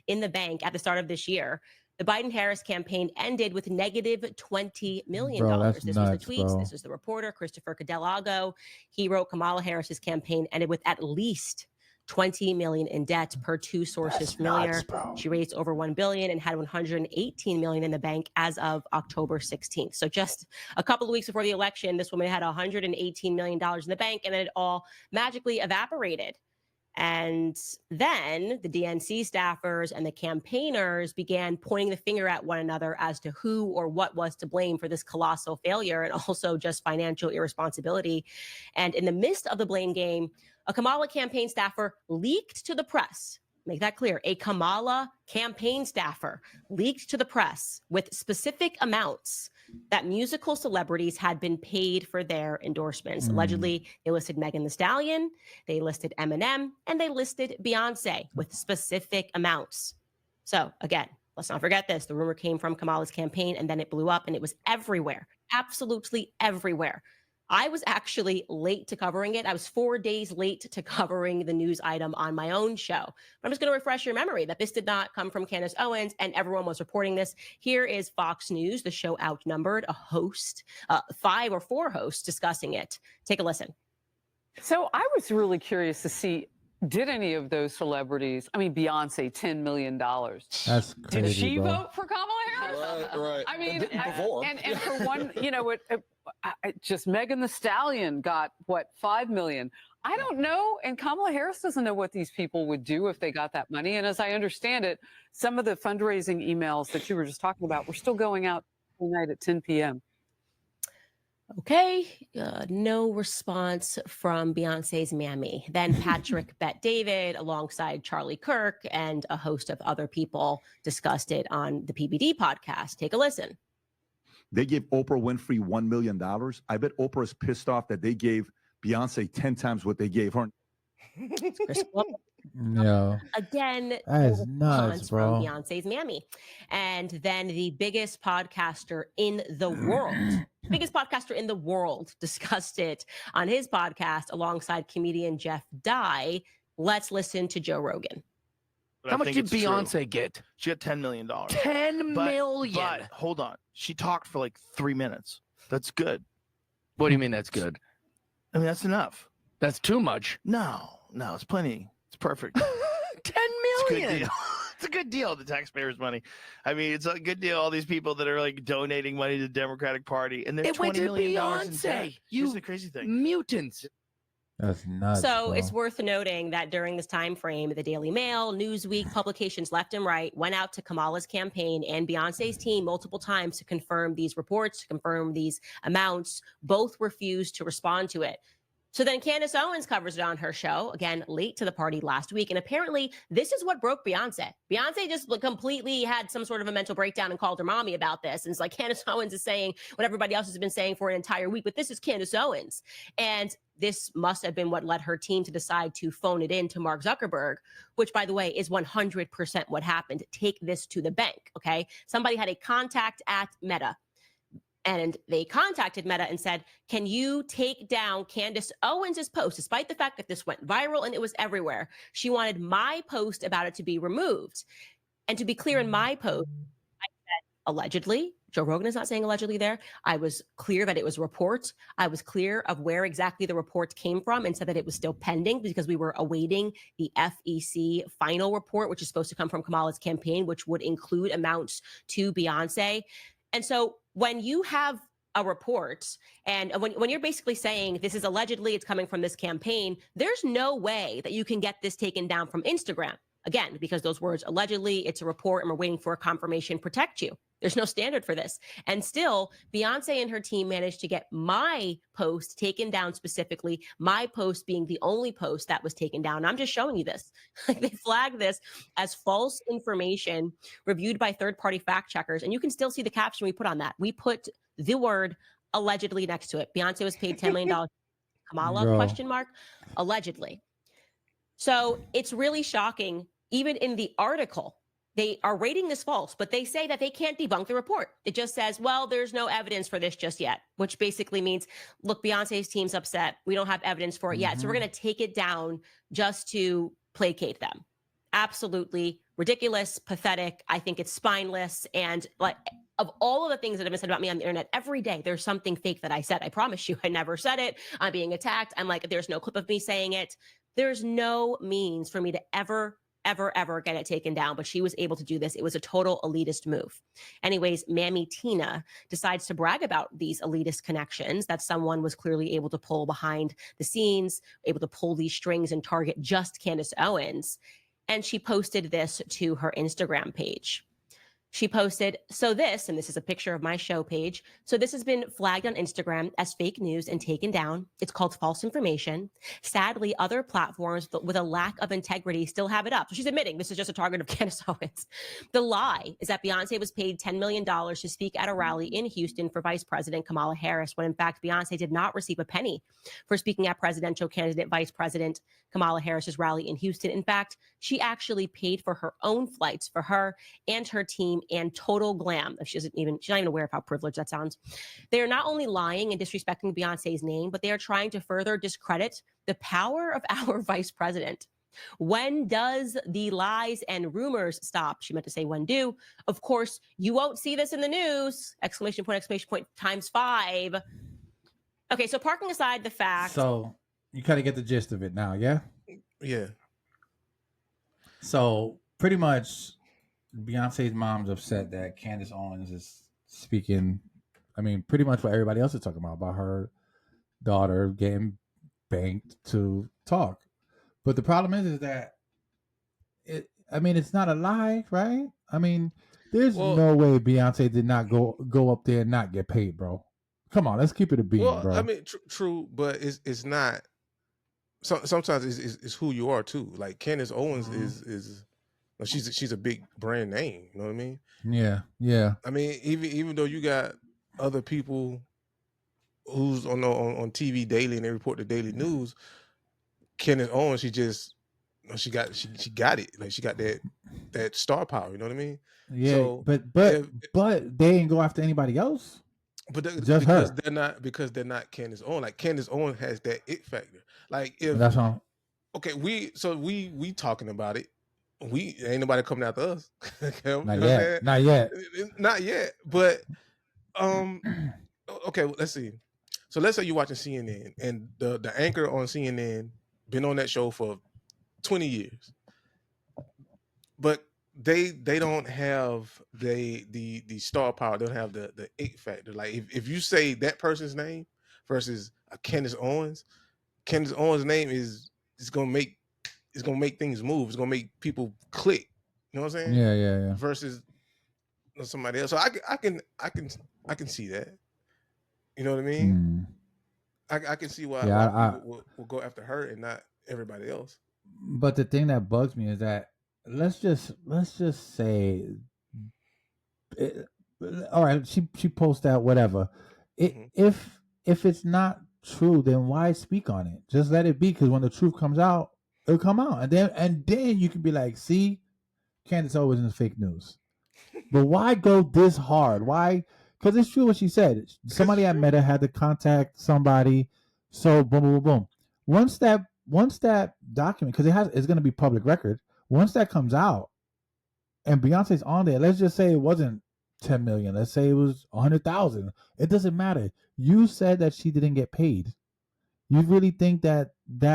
Speaker 1: in the bank at the start of this year, the Biden-Harris campaign ended with negative $20 million.
Speaker 2: Bro,
Speaker 1: this was the tweets. This was the reporter, Christopher Cadelago. He wrote Kamala Harris's campaign ended with at least $20 million in debt, per two sources familiar. She raised over $1 billion and had $118 million in the bank as of October 16th. So just a couple of weeks before the election, this woman had $118 million in the bank, and then it all magically evaporated. And then the DNC staffers and the campaigners began pointing the finger at one another as to who or what was to blame for this colossal failure, and also just financial irresponsibility. And in the midst of the blame game, a Kamala campaign staffer leaked to the press. Make that clear. A Kamala campaign staffer leaked to the press with specific amounts that musical celebrities had been paid for their endorsements. Allegedly, they listed Megan Thee Stallion, they listed Eminem, and they listed Beyonce with specific amounts. So again, let's not forget this. The rumor came from Kamala's campaign, and then it blew up, and it was everywhere, absolutely everywhere. I was actually late to covering it. I was 4 days late to covering the news item on my own show. But I'm just going to refresh your memory that this did not come from Candace Owens, and everyone was reporting this. Here is Fox News, the show outnumbered, a host, 5 or 4 hosts discussing it. Take a listen.
Speaker 4: So I was really curious to see, did any of those celebrities, I mean, Beyonce, $10 million.
Speaker 2: That's crazy.
Speaker 4: Did she
Speaker 2: bro.
Speaker 4: vote for Kamala Harris?
Speaker 3: Right.
Speaker 4: I mean, and for one, you know, just Megan Thee Stallion got, what, $5 million. I don't know, and Kamala Harris doesn't know what these people would do if they got that money. And as I understand it, some of the fundraising emails that you were just talking about were still going out tonight at 10 p.m.
Speaker 1: Okay, no response from Beyonce's Mammy. Then Patrick Bet David, alongside Charlie Kirk and a host of other people, discussed it on the PBD podcast. Take a listen.
Speaker 5: They gave Oprah Winfrey $1 million. I bet Oprah is pissed off that they gave Beyonce 10 times what they gave her.
Speaker 2: No.
Speaker 1: Again,
Speaker 2: that is nuts, bro.
Speaker 1: From Beyonce's Mammy. And then the biggest podcaster in the world, discussed it on his podcast alongside comedian Jeff Dye. Let's listen to Joe Rogan.
Speaker 6: How much did Beyonce get? She got $10 million.
Speaker 7: $10 million.
Speaker 6: But hold on. She talked for like 3 minutes. That's good.
Speaker 7: What do you mean that's good?
Speaker 6: I mean, that's enough.
Speaker 7: That's too much.
Speaker 6: No, it's plenty. It's perfect.
Speaker 7: $10 million.
Speaker 6: It's a good deal. It's a good deal, the taxpayers' money. I mean, it's a good deal. All these people that are like donating money to the Democratic Party, and they're $20 million in debt. Here's the crazy thing.
Speaker 7: Mutants.
Speaker 2: That's nuts.
Speaker 1: So
Speaker 2: bro.
Speaker 1: It's worth noting that during this time frame, the Daily Mail, Newsweek, publications left and right went out to Kamala's campaign and Beyonce's team multiple times to confirm these reports, to confirm these amounts. Both refused to respond to it. So then Candace Owens covers it on her show, again, late to the party last week. And apparently this is what broke Beyonce. Beyonce just completely had some sort of a mental breakdown and called her mommy about this. And it's like Candace Owens is saying what everybody else has been saying for an entire week, but this is Candace Owens. And this must have been what led her team to decide to phone it in to Mark Zuckerberg, which, by the way, is 100% what happened. Take this to the bank, okay? Somebody had a contact at Meta. And they contacted Meta and said, can you take down Candace Owens' post, despite the fact that this went viral and it was everywhere? She wanted my post about it to be removed. And to be clear, in my post, I said, allegedly, Joe Rogan is not saying allegedly there. I was clear that it was a report. I was clear of where exactly the report came from and said that it was still pending because we were awaiting the FEC final report, which is supposed to come from Kamala's campaign, which would include amounts to Beyonce. And so when you have a report and when you're basically saying this is allegedly, it's coming from this campaign, there's no way that you can get this taken down from Instagram. Again, because those words allegedly, it's a report and we're waiting for a confirmation, protect you. There's no standard for this. And still, Beyonce and her team managed to get my post taken down, specifically my post being the only post that was taken down. I'm just showing you this. They flagged this as false information reviewed by third-party fact checkers. And you can still see the caption we put on that. We put the word allegedly next to it. Beyonce was paid $10 million. Kamala, question mark, allegedly. So it's really shocking. Even in the article, they are rating this false, but they say that they can't debunk the report. It just says, well, there's no evidence for this just yet, which basically means, look, Beyonce's team's upset. We don't have evidence for it yet. So we're going to take it down just to placate them. Absolutely ridiculous, pathetic. I think it's spineless. And like, of all of the things that have been said about me on the internet, every day there's something fake that I said. I promise you, I never said it. I'm being attacked. I'm like, there's no clip of me saying it. There's no means for me to ever get it taken down, but she was able to do this. It was a total elitist move. Anyways, Mammy Tina decides to brag about these elitist connections that someone was clearly able to pull behind the scenes, able to pull these strings and target just Candace Owens. And she posted this to her Instagram page. She posted, so this, and this is a picture of my show page. So this has been flagged on Instagram as fake news and taken down. It's called false information. Sadly, other platforms with a lack of integrity still have it up. So she's admitting this is just a target of Candace Owens. The lie is that Beyonce was paid $10 million to speak at a rally in Houston for Vice President Kamala Harris, when in fact, Beyonce did not receive a penny for speaking at presidential candidate Vice President Kamala Harris's rally in Houston. In fact, she actually paid for her own flights for her and her team and total glam. She's not even aware of how privileged that sounds. They are not only lying and disrespecting Beyonce's name, but they are trying to further discredit the power of our vice president. When does the lies and rumors stop? She meant to say when do. Of course, you won't see this in the news! Exclamation point, times 5. Okay, so parking aside the fact.
Speaker 2: So you kind of get the gist of it now, yeah?
Speaker 3: Yeah.
Speaker 2: So pretty much Beyonce's mom's upset that Candace Owens is speaking, I mean, pretty much what everybody else is talking about her daughter getting banked to talk. But the problem is that it's not a lie, right? I mean, there's no way Beyonce did not go up there and not get paid, bro. Come on, let's keep it a beat, bro.
Speaker 3: I mean, true, but it's not. Sometimes it's who you are too. Like Candace Owens is she's a big brand name. You know what I mean?
Speaker 2: Yeah.
Speaker 3: I mean, even though you got other people who's on TV daily and they report the daily news, Candace Owens, she got it. Like she got that star power. You know what I mean?
Speaker 2: Yeah.
Speaker 3: So,
Speaker 2: but they ain't go after anybody else.
Speaker 3: But
Speaker 2: just
Speaker 3: because
Speaker 2: her.
Speaker 3: they're not Candace Owens. Like Candace Owens has that it factor. Like if
Speaker 2: that's all.
Speaker 3: Okay, we talking about it. We ain't nobody coming after us.
Speaker 2: Not yet.
Speaker 3: But okay, let's see. So let's say you're watching CNN and the anchor on CNN been on that show for 20 years, but they don't have the star power. They don't have the it factor. Like if you say that person's name versus a Candace Owens name is gonna make things move. It's gonna make people click. You know what I'm saying?
Speaker 2: Yeah.
Speaker 3: Versus somebody else. So I can see that. You know what I mean? I can see why
Speaker 2: Yeah,
Speaker 3: people will go after her and not everybody else.
Speaker 2: but the thing that bugs me is that let's just say, it, all right, she posts that whatever. If it's not true, then why speak on it? Just let it be, because when the truth comes out, it'll come out, and then you can be like, see, Candace Owens is fake news. But why go this hard? Why? Because it's true what she said. Somebody at Meta had to contact somebody. So boom, boom, boom, boom. Once that document, because it's going to be public record. Once that comes out, and Beyonce's on there, let's just say it wasn't 10 million. Let's say it was 100,000. It doesn't matter. You said that she didn't get paid. You really think that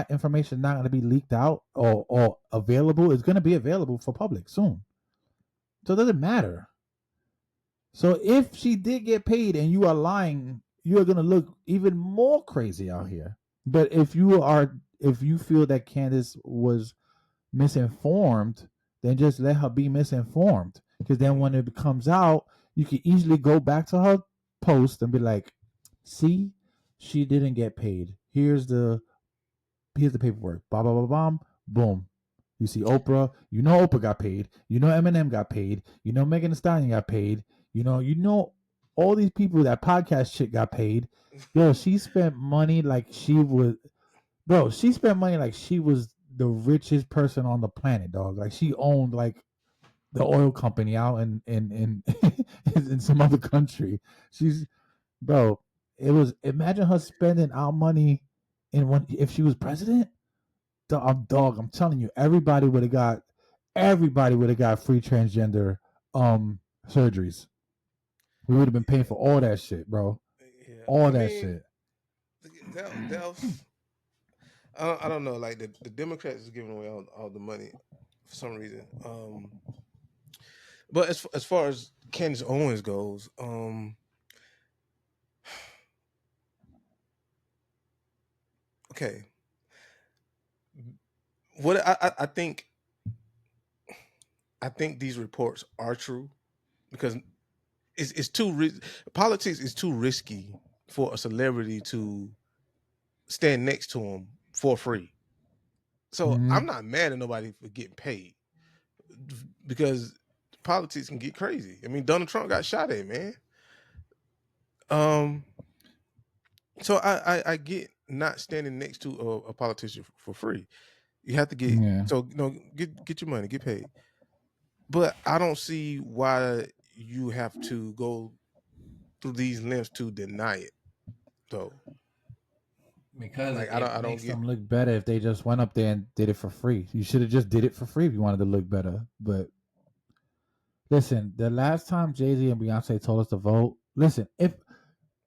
Speaker 2: information is not going to be leaked out or available? It's going to be available for public soon. So it doesn't matter. So if she did get paid and you are lying, you are going to look even more crazy out here. But if you feel that Candace was misinformed, then just let her be misinformed. Because then when it comes out, you can easily go back to her post and be like, see, she didn't get paid. Here's the paperwork. Blah, blah, blah, blah, boom. You see Oprah. You know Oprah got paid. You know Eminem got paid. You know Megan Thee Stallion got paid. You know all these people, that podcast shit got paid. Yo, she spent money like she was. Bro, she spent money like she was the richest person on the planet, dog. Like she owned like the oil company out in in some other country. Bro. It was, imagine her spending our money if she was president. I'm telling you, everybody would have got free transgender surgeries. We would have been paying for all that shit, bro. Yeah, all that shit.
Speaker 3: I don't know. Like the Democrats is giving away all the money for some reason. But as far as Candace Owens goes, okay. What I think these reports are true, because it's too politics is too risky for a celebrity to stand next to him for free. So I'm not mad at nobody for getting paid, because politics can get crazy. I mean, Donald Trump got shot at, man. So I get not standing next to a politician for free. You have to get get your money, get paid. But I don't see why you have to go through these lengths to deny it, though.
Speaker 2: Because like, it makes them look better if they just went up there and did it for free. You should have just did it for free if you wanted to look better. But listen, the last time Jay-Z and Beyonce told us to vote, listen, if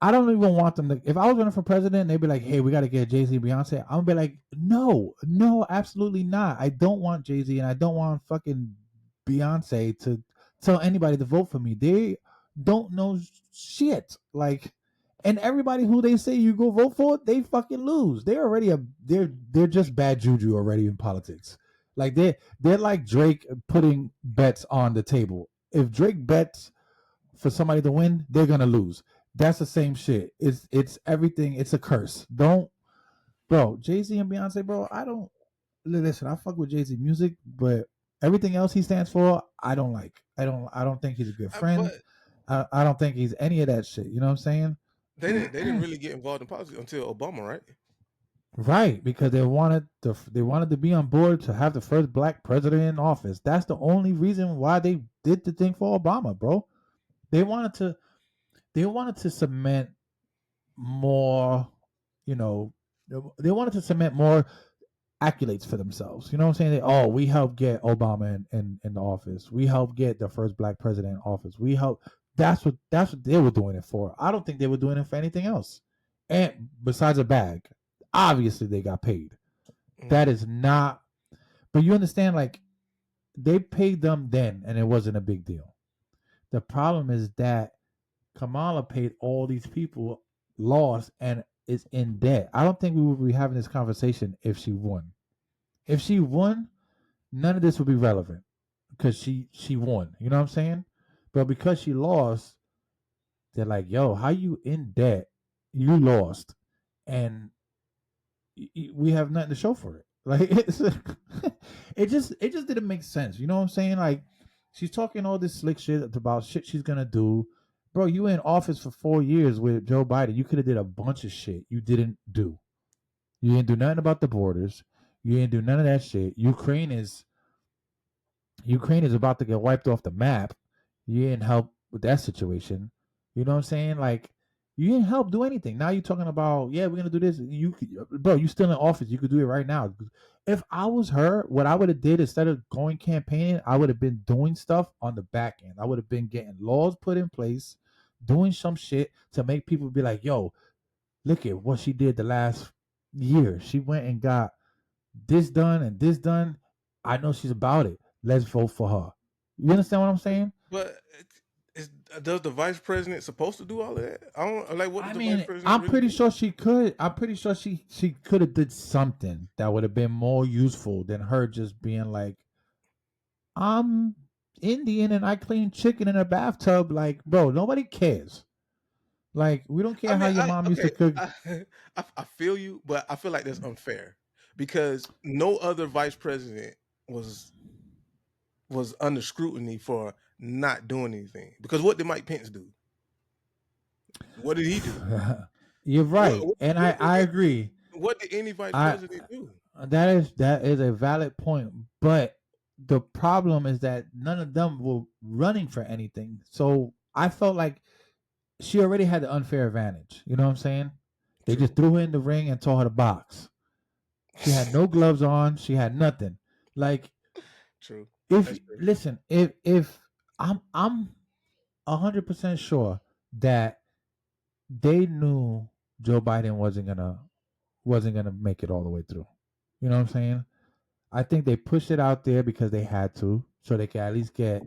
Speaker 2: I don't even want them to, if I was running for president, they'd be like, hey, we got to get Jay-Z and Beyonce. I'm going to be like, no, absolutely not. I don't want Jay-Z and I don't want fucking Beyonce to tell anybody to vote for me. They don't know shit. Like, and everybody who they say you go vote for, they fucking lose. They're already they're just bad juju already in politics. Like they're like Drake putting bets on the table. If Drake bets for somebody to win, they're gonna lose. That's the same shit. It's everything. It's a curse. Bro, Jay-Z and Beyonce, bro. I don't listen. I fuck with Jay-Z music, but everything else he stands for, I don't like. I don't think he's a good friend. I don't think he's any of that shit. You know what I'm saying?
Speaker 3: They didn't really get involved in politics until Obama, right?
Speaker 2: Right, because they wanted to be on board to have the first black president in office. That's the only reason why they did the thing for Obama, bro. They wanted to cement more, they wanted to cement more accolades for themselves. You know what I'm saying? We helped get Obama in the office. We helped get the first black president in office. We helped. That's what they were doing it for. I don't think they were doing it for anything else. And besides a bag, obviously they got paid. That is not. But you understand, like, they paid them then, and it wasn't a big deal. The problem is that Kamala paid all these people, lost, and is in debt. I don't think we would be having this conversation if she won. If she won, none of this would be relevant because she won. You know what I'm saying? But because she lost, they're like, yo, how you in debt? You lost. and we have nothing to show for it. Like it just didn't make sense. You know what I'm saying? Like she's talking all this slick shit about shit she's gonna do. Bro, you were in office for 4 years with Joe Biden. You could have did a bunch of shit you didn't do. You didn't do nothing about the borders. You didn't do none of that shit. Ukraine is about to get wiped off the map. You didn't help with that situation. You know what I'm saying? Like you didn't help do anything. Now you're talking about, yeah, we're gonna do this. You still in office. You could do it right now. If I was her, what I would have did instead of going campaigning, I would have been doing stuff on the back end. I would have been getting laws put in place, doing some shit to make people be like, yo, look at what she did the last year. She went and got this done and this done. I know she's about it. Let's vote for her. You understand what I'm saying?
Speaker 3: But does the vice president supposed to do all of that? I don't like what.
Speaker 2: I
Speaker 3: the
Speaker 2: mean,
Speaker 3: vice president
Speaker 2: I'm
Speaker 3: really
Speaker 2: pretty
Speaker 3: do?
Speaker 2: sure she could. I'm pretty sure she could have did something that would have been more useful than her just being like, I'm Indian and I clean chicken in a bathtub. Like, bro, nobody cares. Like, we don't care
Speaker 3: I
Speaker 2: how
Speaker 3: mean,
Speaker 2: your mom used to cook.
Speaker 3: I feel you, but I feel like that's unfair because no other vice president was under scrutiny for not doing anything. Because what did Mike Pence do? What did he do?
Speaker 2: You're right, and I agree.
Speaker 3: What did any vice president do?
Speaker 2: That is a valid point, but the problem is that none of them were running for anything. So I felt like she already had the unfair advantage. You know what I'm saying? They just threw her in the ring and told her to box. She had no gloves on. She had nothing. Like,
Speaker 3: true.
Speaker 2: Listen, if I'm 100% sure that they knew Joe Biden wasn't gonna make it all the way through. You know what I'm saying? I think they pushed it out there because they had to, so they could at least get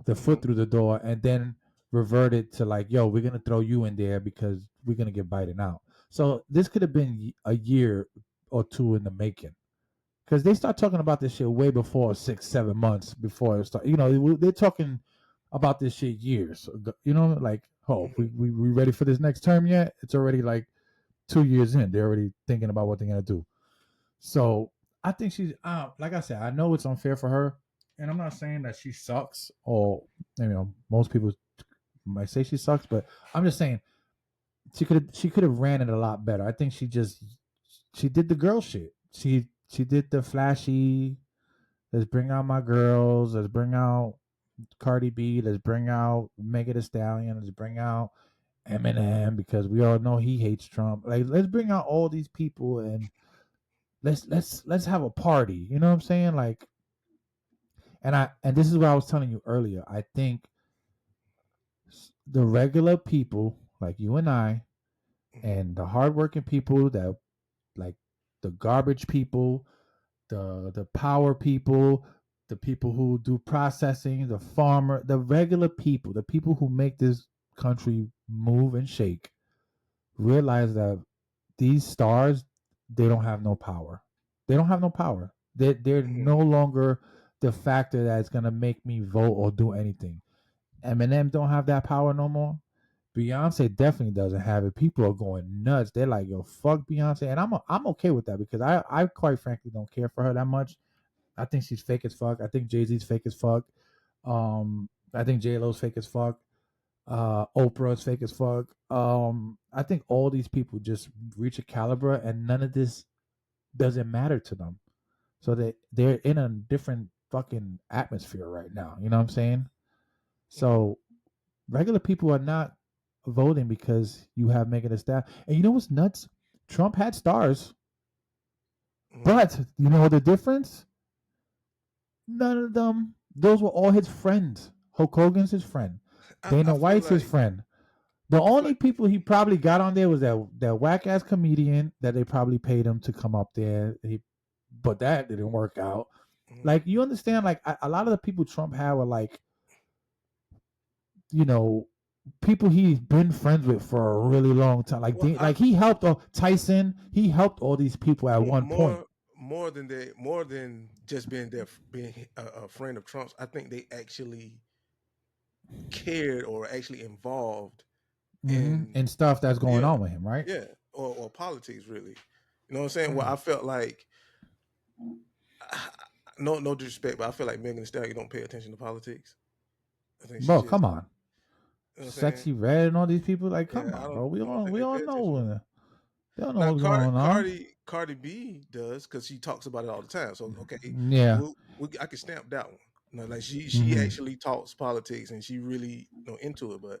Speaker 2: the foot through the door, and then reverted to like, yo, we're gonna throw you in there because we're gonna get Biden out. So this could have been a year or two in the making, because they start talking about this shit way before 6-7 months before it start. You know, they're talking about this shit years ago. You know, like, oh, we ready for this next term yet? It's already like 2 years in. They're already thinking about what they're gonna do. So I think she's like I said, I know it's unfair for her, and I'm not saying that she sucks, or most people might say she sucks, but I'm just saying she could have ran it a lot better. I think she did the girl shit. She did the flashy, let's bring out my girls, let's bring out Cardi B, let's bring out Megan Thee Stallion, let's bring out Eminem because we all know he hates Trump. Like, let's bring out all these people and let's have a party. You know what I'm saying? Like, and this is what I was telling you earlier. I think the regular people like you and I, and the hardworking people that like the garbage people, the power people, the people who do processing, the farmer, the regular people, the people who make this country move and shake, realize that these stars, they don't have no power. They don't have no power. They're no longer the factor that's gonna make me vote or do anything. Eminem don't have that power no more. Beyonce definitely doesn't have it. People are going nuts. They're like, yo, fuck Beyonce. And I'm okay with that because I quite frankly don't care for her that much. I think she's fake as fuck. I think Jay-Z's fake as fuck. I think J-Lo's fake as fuck. Oprah's fake as fuck. I think all these people just reach a caliber and none of this doesn't matter to them. So they're in a different fucking atmosphere right now. You know what I'm saying? So regular people are not voting because you have Megan Thee Stallion. And you know what's nuts? Trump had stars. But you know the difference? None of them. Those were all his friends. Hulk Hogan's his friend. Dana White's his friend. The only people he probably got on there was that whack ass comedian that they probably paid him to come up there. But that didn't work out. Like, you understand? Like, a lot of the people Trump had were like, people he's been friends with for a really long time. Like, he helped Tyson. He helped all these people at one point.
Speaker 3: More than just being a friend of Trump's. I think they actually cared or actually involved
Speaker 2: in stuff that's going on with him, right?
Speaker 3: Yeah, or politics really. You know what I'm saying? Well, I felt like no disrespect, but I feel like Megan Thee Stallion don't pay attention to politics. I think she
Speaker 2: Bro,
Speaker 3: just,
Speaker 2: come on.
Speaker 3: you know what I'm
Speaker 2: Sexy
Speaker 3: saying?
Speaker 2: Red and all these people, like, come
Speaker 3: Yeah,
Speaker 2: on, bro. We
Speaker 3: I don't
Speaker 2: all
Speaker 3: think they pay attention.
Speaker 2: know. They don't know
Speaker 3: Now
Speaker 2: what's going on.
Speaker 3: Cardi B does because she talks about it all the time. So okay,
Speaker 2: Yeah.
Speaker 3: I can stamp that one. You know, like she
Speaker 2: Mhm.
Speaker 3: actually talks politics and she really into it, but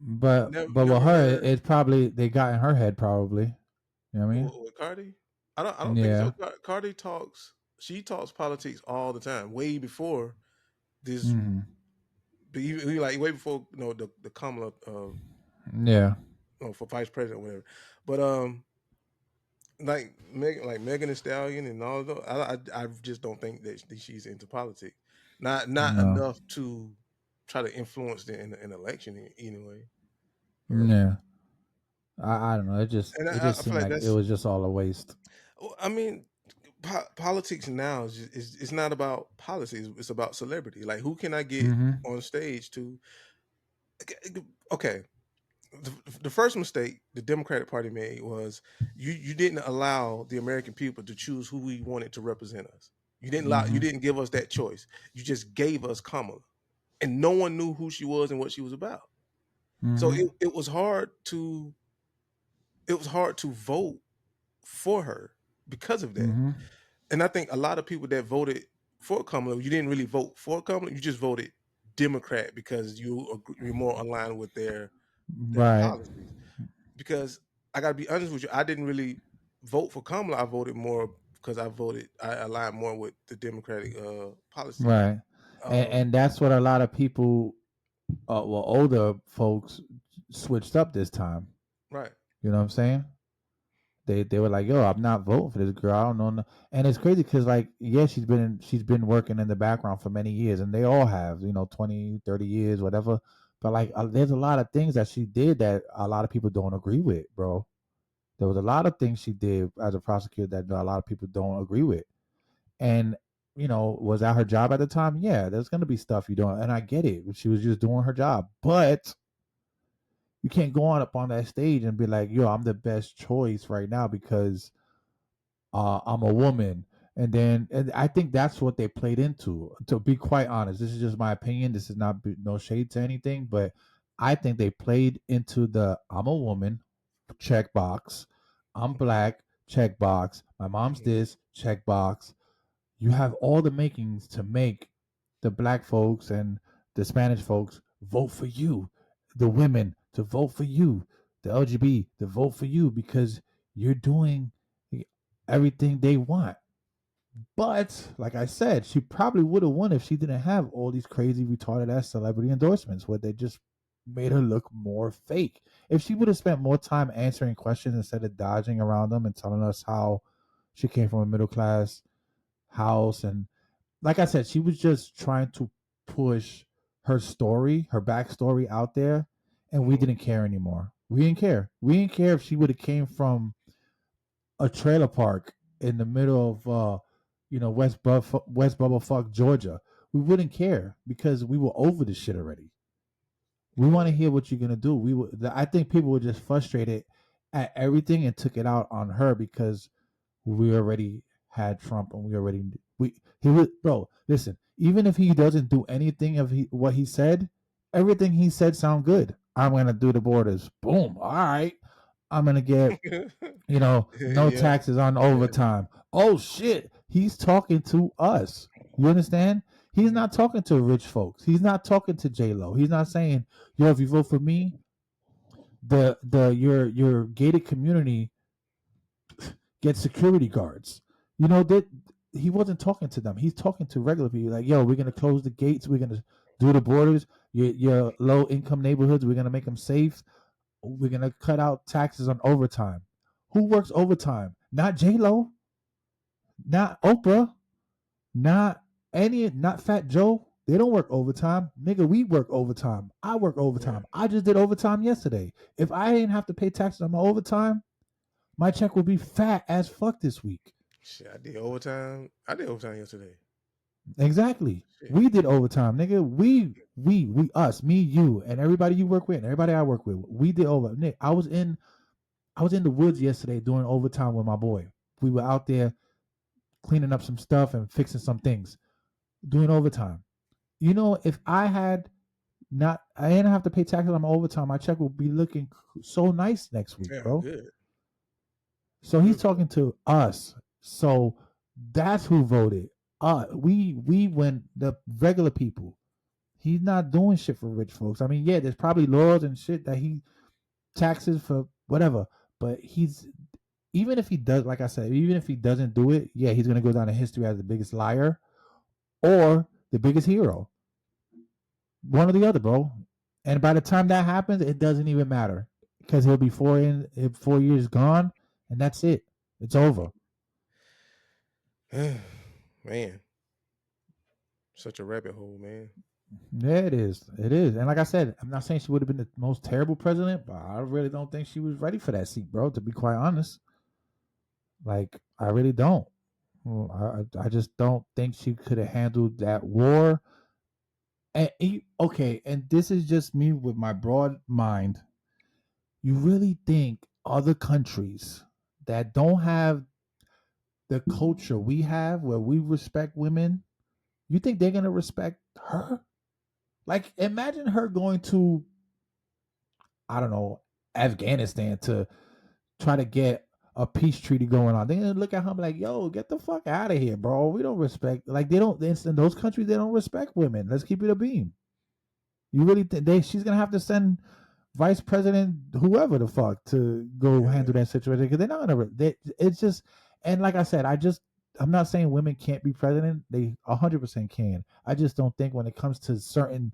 Speaker 2: But with
Speaker 3: never
Speaker 2: her,
Speaker 3: heard
Speaker 2: it's probably they got in her head, probably. You know what I mean?
Speaker 3: with Cardi. I don't think
Speaker 2: Yeah.
Speaker 3: so. Cardi talks. She talks politics all the time, way before this.
Speaker 2: Mhm.
Speaker 3: But even like way before the Kamala
Speaker 2: Yeah.
Speaker 3: for vice president or whatever. But like Megan Thee Stallion and all of those, I just don't think that she's into politics. Not
Speaker 2: No.
Speaker 3: enough to try to influence in an election anyway.
Speaker 2: Yeah. I don't know. It just
Speaker 3: I
Speaker 2: seemed
Speaker 3: feel like
Speaker 2: like it
Speaker 3: that's.
Speaker 2: was just all a waste.
Speaker 3: I mean, politics now is it's not about politics. It's about celebrity. Like who can I get
Speaker 2: Mhm.
Speaker 3: on stage to? Okay, the first mistake the Democratic Party made was you didn't allow the American people to choose who we wanted to represent us. You didn't give us that choice. You just gave us Kamala, and no one knew who she was and what she was about. So
Speaker 2: Mhm.
Speaker 3: it was hard to vote for her because of that.
Speaker 2: Mhm.
Speaker 3: And I think a lot of people that voted for Kamala, you didn't really vote for Kamala. You just voted Democrat because you're more aligned with their
Speaker 2: Right.
Speaker 3: policies. Because I got to be honest with you, I didn't really vote for Kamala. I voted more because I aligned more with the Democratic policy.
Speaker 2: Right. And that's what a lot of people, older folks, switched up this time.
Speaker 3: Right.
Speaker 2: You know what I'm saying? They were like, yo, I'm not voting for this girl. I don't know. And it's crazy because, like, yeah, she's been working in the background for many years, and they all have, 20, 30 years, whatever. But like, there's a lot of things that she did that a lot of people don't agree with, bro. There was a lot of things she did as a prosecutor that a lot of people don't agree with. And was that her job at the time? Yeah, there's gonna be stuff you don't, and I get it. She was just doing her job, but you can't go on up on that stage and be like, yo, I'm the best choice right now because I'm a woman. And I think that's what they played into. To be quite honest, this is just my opinion. This is not no shade to anything, but I think they played into the I'm a woman check box. I'm black check box. My mom's this check box. You have all the makings to make the black folks and the Spanish folks vote for you, the women to vote for you, the LGBT to vote for you because you're doing everything they want. But like I said, she probably would have won if she didn't have all these crazy retarded ass celebrity endorsements where they just made her look more fake. If she would have spent more time answering questions instead of dodging around them and telling us how she came from a middle class house, and like I said, she was just trying to push her story, her backstory out there, and we didn't care anymore. We didn't care. We didn't care if she would have came from a trailer park in the middle of West Bubblefuck, Georgia. We wouldn't care because we were over the shit already. We want to hear what you're gonna do. I think people were just frustrated at everything and took it out on her because we already had Trump and he was, bro. Listen, even if he doesn't do anything of what he said, everything he said sound good. I'm gonna do the borders. Boom. All right. I'm gonna get no
Speaker 3: Yeah.
Speaker 2: taxes on overtime. Oh shit, he's talking to us. You understand? He's not talking to rich folks. He's not talking to J Lo. He's not saying, yo, if you vote for me, your gated community gets security guards. That he wasn't talking to them. He's talking to regular people. Like, yo, we're gonna close the gates. We're gonna do the borders. Your low income neighborhoods. We're gonna make them safe. We're gonna cut out taxes on overtime. Who works overtime? Not J Lo, not Oprah, not Fat Joe. They don't work overtime. Nigga, we work overtime. I work overtime. I just did overtime yesterday. If I didn't have to pay taxes on my overtime, my check would be fat as fuck this week.
Speaker 3: Shit, I did overtime yesterday.
Speaker 2: Exactly. Shit. We did overtime, nigga. We, us, me, you, and everybody you work with, and everybody I work with. We did over. Nick, I was in I was in the woods yesterday doing overtime with my boy. We were out there cleaning up some stuff and fixing some things, doing overtime. You know, if I didn't have to pay taxes on my overtime, my check would be looking so nice next week,
Speaker 3: Yeah,
Speaker 2: bro.
Speaker 3: good.
Speaker 2: So he's talking to us. So that's who voted. We went the regular people. He's not doing shit for rich folks. I mean, yeah, there's probably laws and shit that he taxes for whatever, but even if he does, like I said, even if he doesn't do it, yeah, he's gonna go down in history as the biggest liar or the biggest hero. One or the other, bro. And by the time that happens, it doesn't even matter because he'll be 4 years gone, and that's it. It's over.
Speaker 3: Man, such a rabbit hole, man.
Speaker 2: Yeah, it is. It is. And like I said, I'm not saying she would have been the most terrible president, but I really don't think she was ready for that seat, bro, to be quite honest. Like, I really don't. I just don't think she could have handled that war. And okay, and this is just me with my broad mind. You really think other countries that don't have the culture we have where we respect women, you think they're going to respect her? Like, imagine her going to, I don't know, Afghanistan to try to get a peace treaty going on. They're going to look at her like, yo, get the fuck out of here, bro. We don't respect, like, they don't, in those countries, they don't respect women. Let's keep it a beam. You really think she's going to have to send vice president, whoever the fuck, to go handle that situation? Because they're not going to, it's just, and like I said, I'm not saying women can't be president. They 100% can. I just don't think when it comes to certain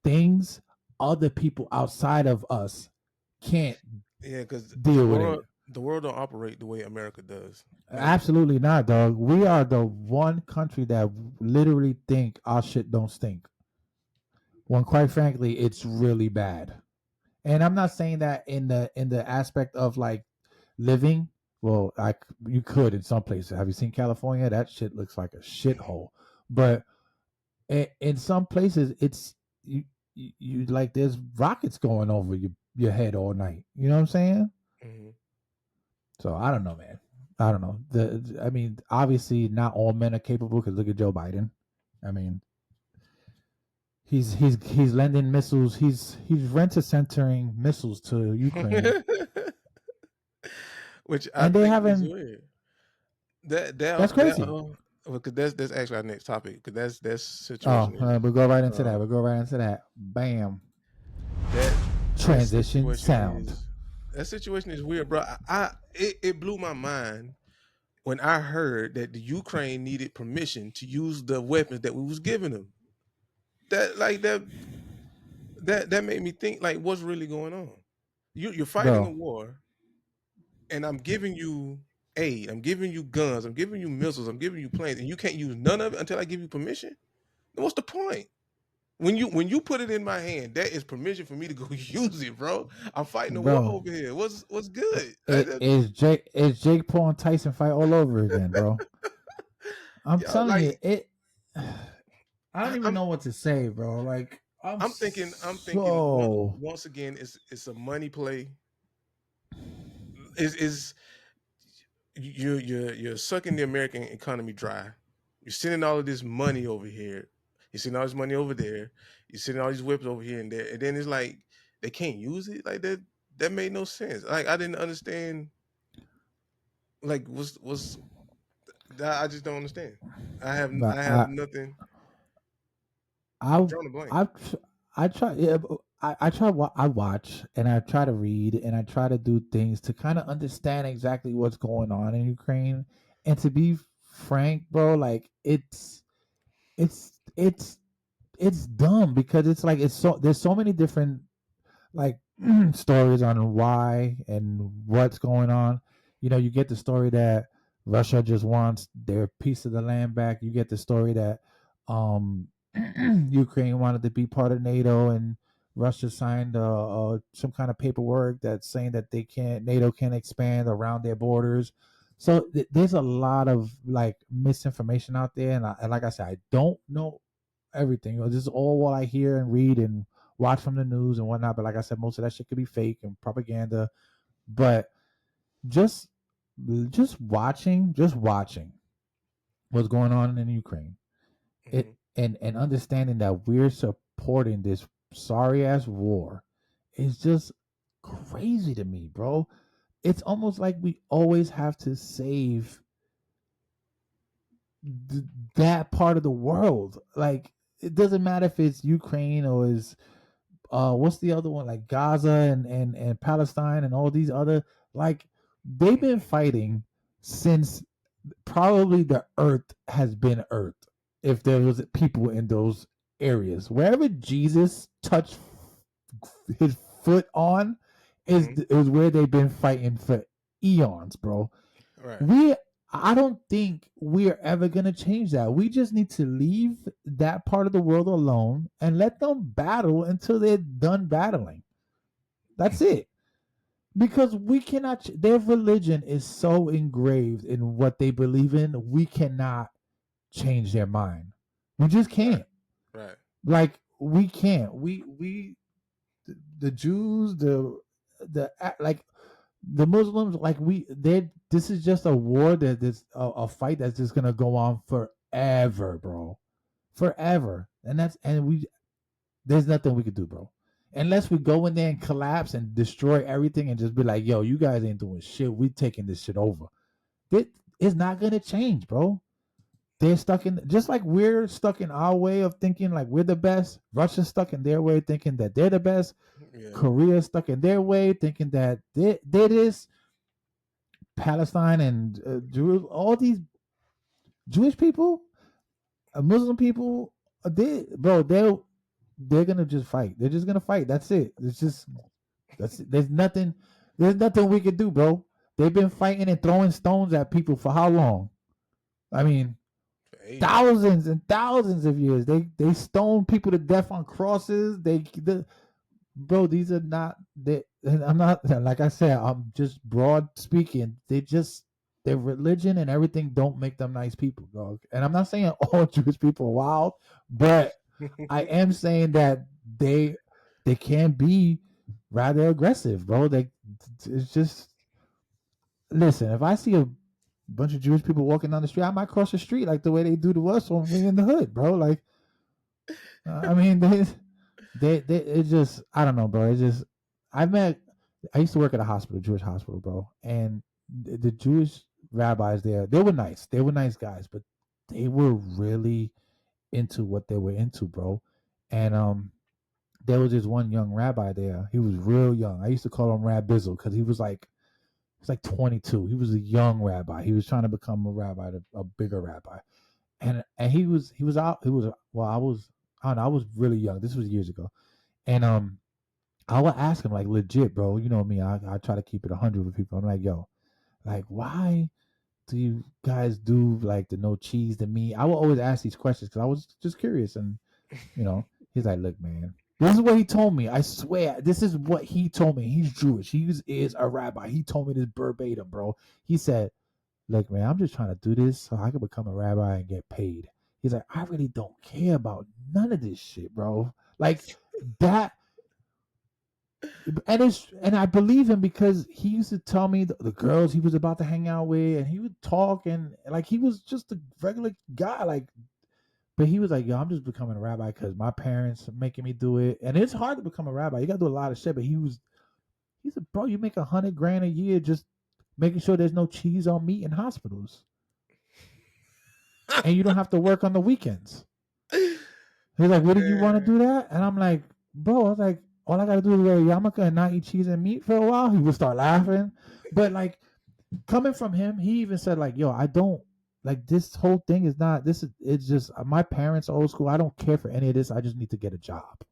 Speaker 2: things, other people outside of us can't deal with it.
Speaker 3: The world don't operate the way America does.
Speaker 2: Absolutely not, dog. We are the one country that literally think our shit don't stink, when quite frankly it's really bad. And I'm not saying that in the aspect of like living. Well, you could in some places. Have you seen California? That shit looks like a shithole. But in some places, it's you like there's rockets going over your head all night. You know what I'm saying?
Speaker 3: Mm-hmm.
Speaker 2: So I don't know, man. I don't know. I mean, obviously, not all men are capable. Because look at Joe Biden. I mean, he's lending missiles. He's rent-a-centering missiles to Ukraine.
Speaker 3: Which I
Speaker 2: and they
Speaker 3: think
Speaker 2: haven't.
Speaker 3: is weird.
Speaker 2: That's crazy.
Speaker 3: Because that's actually our next topic. Because that's situation.
Speaker 2: We'll go right into that. We'll go right into that. Bam.
Speaker 3: That
Speaker 2: transition sound.
Speaker 3: That situation is weird, bro. It blew my mind when I heard that the Ukraine needed permission to use the weapons that we was giving them. That made me think, like, what's really going on? You're fighting a war, and I'm giving you aid. I'm giving you guns. I'm giving you missiles. I'm giving you planes, and you can't use none of it until I give you permission. Then what's the point? When you put it in my hand, that is permission for me to go use it, bro. I'm fighting a war over here. What's good?
Speaker 2: Is Jake Paul and Tyson fight all over again, bro? I'm telling you, it. I don't even know what to say, bro. Like I'm thinking
Speaker 3: once again, it's a money play. Is you're sucking the American economy dry. You're sending all of this money over here. You're sending all this money over there. You're sending all these whips over here and there. And then it's like they can't use it. Like that made no sense. Like I didn't understand. Like what's I just don't understand. I have nothing.
Speaker 2: I try. Yeah, I watch and I try to read and I try to do things to kind of understand exactly what's going on in Ukraine. And to be frank, bro, like it's dumb because it's like there's so many different like stories on why and what's going on. You know, you get the story that Russia just wants their piece of the land back. You get the story that Ukraine wanted to be part of NATO and Russia signed some kind of paperwork that's saying that NATO can't expand around their borders. So there's a lot of like misinformation out there, and like I said, I don't know everything. This is all what I hear and read and watch from the news and whatnot. But like I said, most of that shit could be fake and propaganda. But just watching what's going on in Ukraine, it and understanding that we're supporting this sorry ass war is just crazy to me, bro. It's almost like we always have to save that part of the world. Like, it doesn't matter if it's Ukraine or is what's the other one, like Gaza and Palestine and all these other, like, they've been fighting since probably the earth has been earth. If there was people in those areas, wherever Jesus touched his foot on is where they've been fighting for eons, bro.
Speaker 3: Right.
Speaker 2: I don't think we're ever gonna change that. We just need to leave that part of the world alone and let them battle until they're done battling. That's it. Because we cannot, their religion is so engraved in what they believe in, we cannot change their mind. We just can't.
Speaker 3: Right.
Speaker 2: Like, we can't. The Jews, like the Muslims, like this is just a war a fight that's just gonna go on forever, bro, forever. And there's nothing we could do, bro, unless we go in there and collapse and destroy everything and just be like, yo, you guys ain't doing shit. We taking this shit over. It's not gonna change, bro. They're stuck in, just like we're stuck in our way of thinking like we're the best. Russia's stuck in their way thinking that they're the best. Yeah. Korea's stuck in their way thinking that they're this. Palestine and all these Jewish people, Muslim people, they're gonna just fight. They're just gonna fight. That's it. There's nothing we can do, bro. They've been fighting and throwing stones at people for how long? I mean, thousands and thousands of years. They stone people to death on crosses. Bro, these are not. I'm not, like I said, I'm just broad speaking. Their religion and everything don't make them nice people, dog. And I'm not saying all Jewish people are wild, but I am saying that they can be rather aggressive, bro. It's just, listen. If I see a bunch of Jewish people walking down the street, I might cross the street like the way they do to us when we in the hood, bro. Like, I mean, it's just, I don't know, bro. It's just, I used to work at a hospital, Jewish hospital, bro, and the Jewish rabbis there, they were nice. They were nice guys, but they were really into what they were into, bro. And there was this one young rabbi there. He was real young. I used to call him Rab Bizzle because he was like 22. He was a young rabbi. He was trying to become a rabbi, a bigger rabbi, and he was out. Well, I don't know. I was really young. This was years ago, and I would ask him, like, legit, bro. You know me. I try to keep it 100 with people. I'm like, yo, like, why do you guys do like the no cheese to me? I would always ask these questions because I was just curious, and he's like, look, man. This is what he told me. I swear, this is what he told me. He's Jewish. He is a rabbi. He told me this verbatim, bro. He said, look, man, I'm just trying to do this so I can become a rabbi and get paid. He's like, I really don't care about none of this shit, bro. Like that. And I believe him because he used to tell me the girls he was about to hang out with, and he would talk, and like he was just a regular guy, like. But he was like, yo, I'm just becoming a rabbi because my parents are making me do it. And it's hard to become a rabbi. You got to do a lot of shit. But he said, bro, you make $100,000 a year just making sure there's no cheese on meat in hospitals. And you don't have to work on the weekends. He's like, what, do you want to do that? And I'm like, bro, I was like, all I got to do is wear a yarmulke and not eat cheese and meat for a while. He would start laughing. But like, coming from him, he even said like, yo, I don't, like, this whole thing is not, it's just, my parents are old school. I don't care for any of this. I just need to get a job.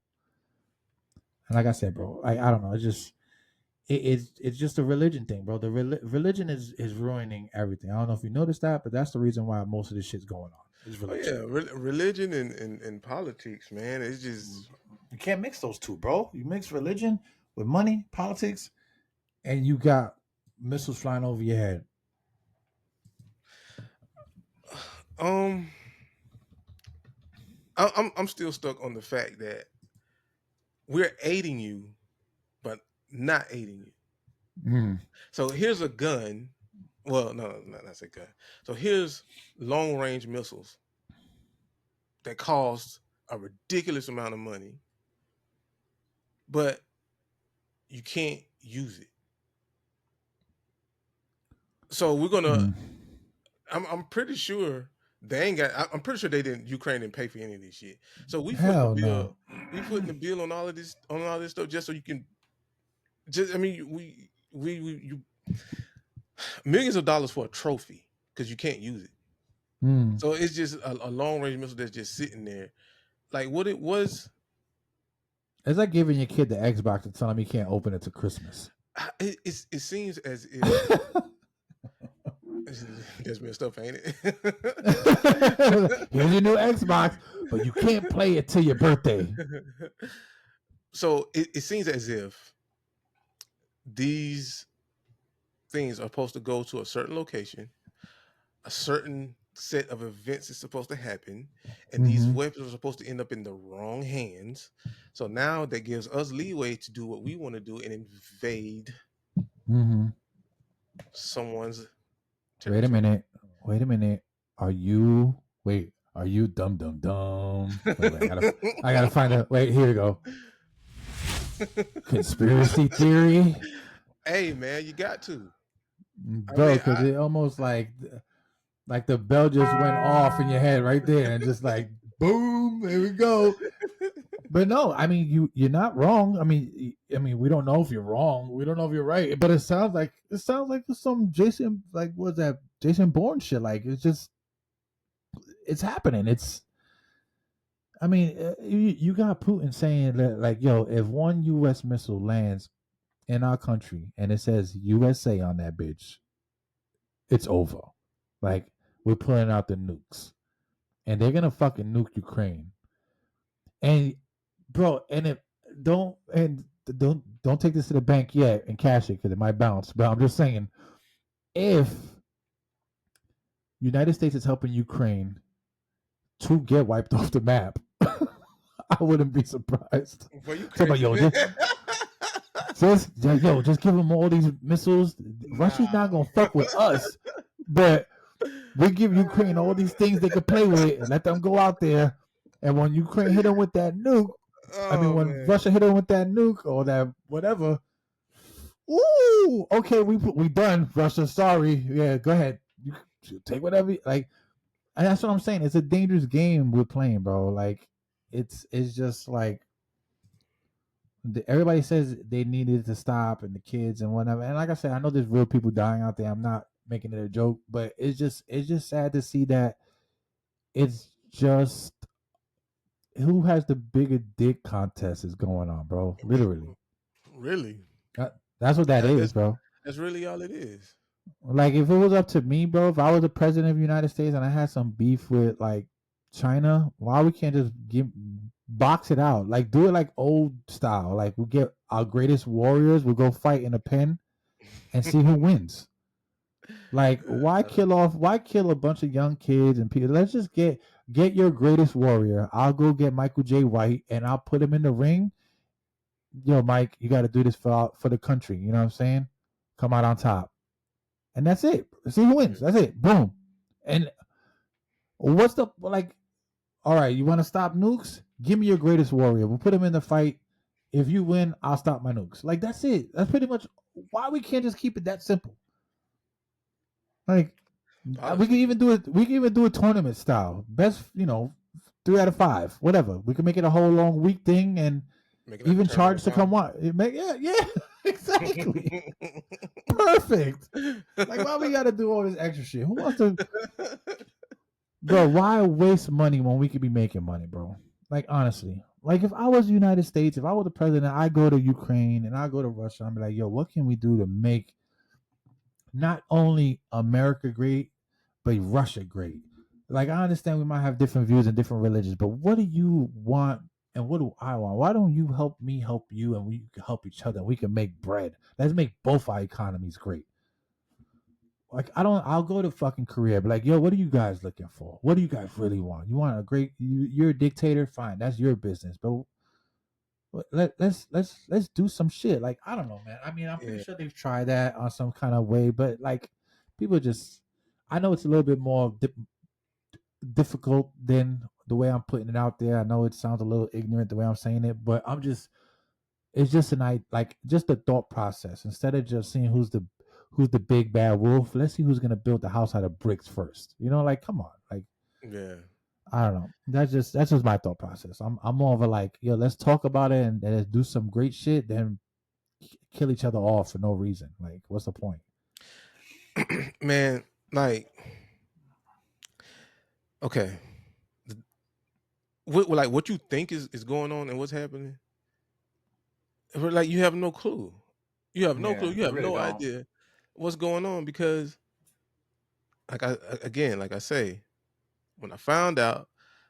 Speaker 2: And like I said, bro, I don't know. It's just, it's just a religion thing, bro. The religion is ruining everything. I don't know if you noticed that, but that's the reason why most of this shit's going on. Is religion.
Speaker 3: Religion and politics, man. It's just,
Speaker 2: you can't mix those two, bro. You mix religion with money, politics, and you got missiles flying over your head.
Speaker 3: I'm still stuck on the fact that we're aiding you, but not aiding you. So here's a gun. Well, no, that's a gun. So here's long range missiles that cost a ridiculous amount of money, but you can't use it. So we're gonna. I'm pretty sure they ain't got. I'm pretty sure Ukraine didn't pay for any of this shit. So we putting the bill. We putting the bill on all of this stuff just so you can. Just I mean you millions of dollars for a trophy because you can't use it. So it's just a long range missile that's just sitting there. Like what it was.
Speaker 2: It's like giving your kid the Xbox and telling him he can't open it to Christmas.
Speaker 3: It seems as if that's messed up, ain't it?
Speaker 2: Here's your new Xbox, but you can't play it till your birthday.
Speaker 3: So it seems as if these things are supposed to go to a certain location, a certain set of events is supposed to happen, and these weapons are supposed to end up in the wrong hands. So now that gives us leeway to do what we want to do and invade someone's territory.
Speaker 2: Wait a minute. Are you dumb? Wait, I gotta find out. Wait, here we go. Conspiracy theory.
Speaker 3: Hey man, you got to,
Speaker 2: bro, because it almost like the bell just went off in your head right there, and just like boom, there we go. But no, I mean you're not wrong. I mean we don't know if you're wrong. We don't know if you're right. But it sounds like some Jason, like what's that Jason Bourne shit? Like it's happening. I mean you got Putin saying that, like, yo, if one U.S. missile lands in our country and it says USA on that bitch, it's over. Like, we're pulling out the nukes, and they're gonna fucking nuke Ukraine. And bro, and don't take this to the bank yet and cash it because it might bounce. But I'm just saying, if United States is helping Ukraine to get wiped off the map, I wouldn't be surprised. Just give them all these missiles. Russia's not gonna fuck with us, but we give Ukraine all these things they can play with and let them go out there. And when Ukraine hit them with that nuke, when Russia hit them with that nuke or that whatever, ooh, okay, we done. Russia, sorry, yeah, go ahead, you take whatever. Like, and that's what I'm saying. It's a dangerous game we're playing, bro. Like, it's just like. Everybody says they needed to stop, and the kids and whatever. And like I said, I know there's real people dying out there. I'm not making it a joke, but it's just sad to see that it's just who has the bigger dick contest is going on, bro. Literally.
Speaker 3: Really?
Speaker 2: That's what that is, bro.
Speaker 3: That's really all it is.
Speaker 2: Like, if it was up to me, bro, if I was the president of the United States and I had some beef with like China, why we can't just box it out? Like, do it like old style. Like, we get our greatest warriors, we'll go fight in a pen and see who wins. Like, why kill a bunch of young kids and people? Let's just get your greatest warrior. I'll go get Michael J. White and I'll put him in the ring. Yo, Mike, you got to do this for the country. You know what I'm saying? Come out on top. And that's it. See who wins. That's it. Boom. And what's the, like, all right, you want to stop nukes? Give me your greatest warrior. We'll put him in the fight. If you win, I'll stop my nukes. Like, that's it. That's pretty much why we can't just keep it that simple. Like, we can even do it. We can even do a tournament style. Best, 3 out of 5, whatever. We can make it a whole long week thing and even charge to come watch. Yeah, exactly. Perfect. Like, why we got to do all this extra shit? Who wants to? Bro, why waste money when we could be making money, bro? Like, honestly. Like, if I was the United States, if I was the president, I go to Ukraine and I go to Russia. I'd be like, yo, what can we do to make not only America great, but Russia great? Like, I understand we might have different views and different religions, but what do you want and what do I want? Why don't you help me help you and we can help each other? We can make bread. Let's make both our economies great. Like, I'll go to fucking Korea, but like, yo, what are you guys looking for? What do you guys really want? You want you're a dictator? Fine, that's your business. But let's do some shit. Like, I don't know, man. I mean, I'm pretty sure they've tried that on some kind of way, but like, people just, I know it's a little bit more difficult than the way I'm putting it out there. I know it sounds a little ignorant the way I'm saying it, but it's just just the thought process. Instead of just seeing who's the big bad wolf, let's see who's gonna build the house out of bricks first. Like, come on, like,
Speaker 3: yeah.
Speaker 2: I don't know. That's just my thought process. I'm more of a like, yo, let's talk about it and let's do some great shit, then kill each other off for no reason. Like, what's the point?
Speaker 3: Man, like, okay, what you think is going on and what's happening? Like, you have no clue. You have no clue. You have no idea what's going on, because, like I say, when I found out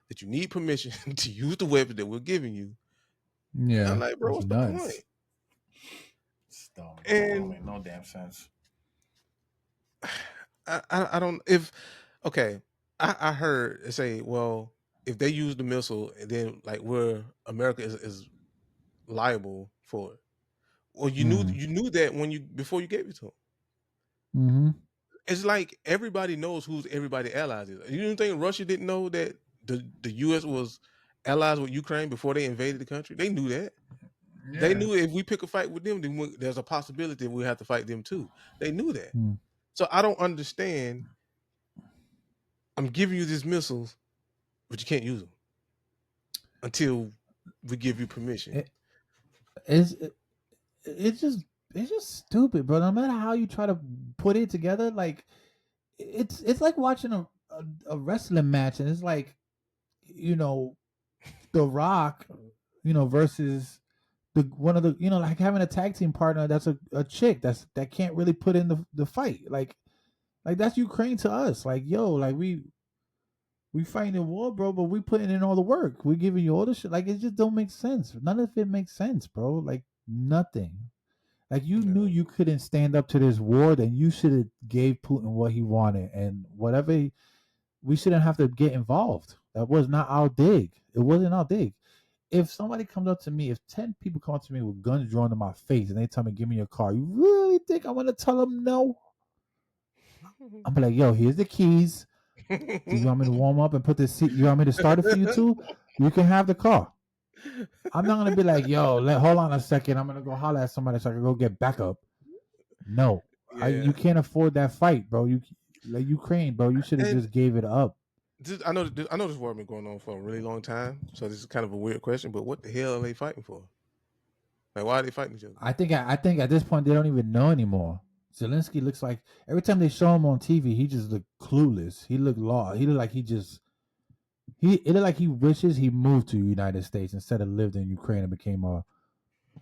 Speaker 3: that you need permission to use the weapon that we're giving you,
Speaker 2: Yeah,
Speaker 3: I'm like, bro, what's the point?
Speaker 2: It's dumb.
Speaker 3: And
Speaker 2: It don't make no damn sense.
Speaker 3: I don't, if, okay, I heard it say, well, if they use the missile, then like America is liable for it. Well, you knew that before you gave it to them.
Speaker 2: Mm-hmm.
Speaker 3: It's like everybody knows who's everybody allies is. You didn't think Russia didn't know that the U.S. was allies with Ukraine before they invaded the country? They knew that. Yeah. They knew if we pick a fight with them, then there's a possibility we have to fight them too. They knew that. So I don't understand. I'm giving you these missiles, but you can't use them until we give you permission.
Speaker 2: It's just stupid, bro. No matter how you try to put it together, like, it's like watching a wrestling match, and it's like, The Rock, versus one of the, like having a tag team partner that's a chick that can't really put in the fight. Like that's Ukraine to us. Like, yo, like we fighting in war, bro, but we putting in all the work. We giving you all the shit. Like, it just don't make sense. None of it makes sense, bro. Like, nothing. Like, you knew you couldn't stand up to this war, then you should have gave Putin what he wanted, and whatever. We shouldn't have to get involved. That was not our dig. It wasn't our dig. If somebody comes up to me, if 10 people come up to me with guns drawn to my face and they tell me, give me your car, you really think I'm going to tell them no? I'm like, yo, here's the keys. Do you want me to warm up and put this seat? You want me to start it for you too? You can have the car. I'm not going to be like, yo, hold on a second. I'm going to go holler at somebody so I can go get backup. No. Yeah. You can't afford that fight, bro. Like Ukraine, bro, you should have just gave it up.
Speaker 3: I know this war been going on for a really long time, so this is kind of a weird question. But what the hell are they fighting for? Like, why are they fighting each other?
Speaker 2: I think at this point they don't even know anymore. Zelensky looks like, every time they show him on TV, he just looked clueless. He looked lost. He looked like it looked like he wishes he moved to the United States instead of lived in Ukraine and became a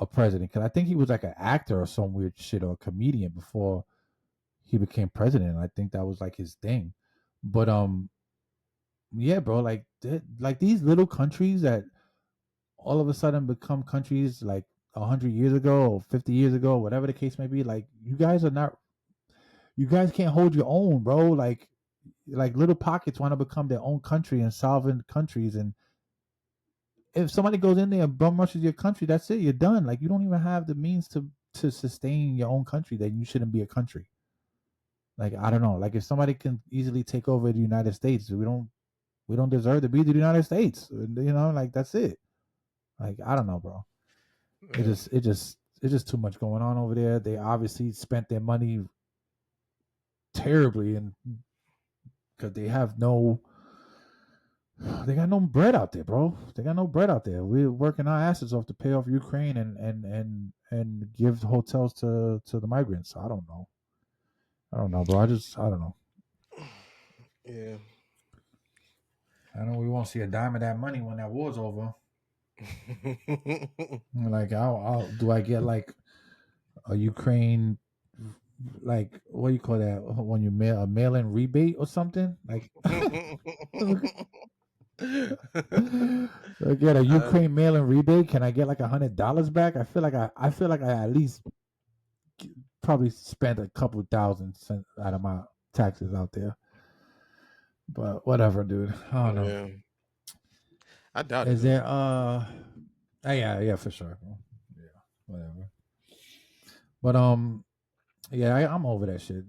Speaker 2: president. Because I think he was like an actor or some weird shit, or a comedian before he became president. I think that was like his thing. But yeah, bro, like these little countries that all of a sudden become countries like 100 years ago or 50 years ago, whatever the case may be, like, you guys can't hold your own, bro. Like little pockets want to become their own country and sovereign countries, and if somebody goes in there and bum rushes your country, that's it, you're done. Like, you don't even have the means to sustain your own country, then you shouldn't be a country. Like, I don't know, like, if somebody can easily take over the United States, we don't deserve to be the United States, like, that's it. Like, I don't know, bro. It's just too much going on over there. They obviously spent their money terribly, and because they got no bread out there, bro. They got no bread out there. We're working our asses off to pay off Ukraine and give hotels to the migrants. I don't know, bro. I don't know.
Speaker 3: Yeah.
Speaker 2: I know we won't see a dime of that money when that war's over. Like, do I get like a Ukraine, like, what do you call that when you mail a mail-in rebate or something? Like, I get a Ukraine mail-in rebate. Can I get like $100 back? I feel like I at least probably spent a couple thousand cents out of my taxes out there. But whatever, dude. I don't know.
Speaker 3: Yeah. I doubt
Speaker 2: Is
Speaker 3: it.
Speaker 2: there Yeah, for sure. Yeah, whatever. But yeah, I'm over that shit.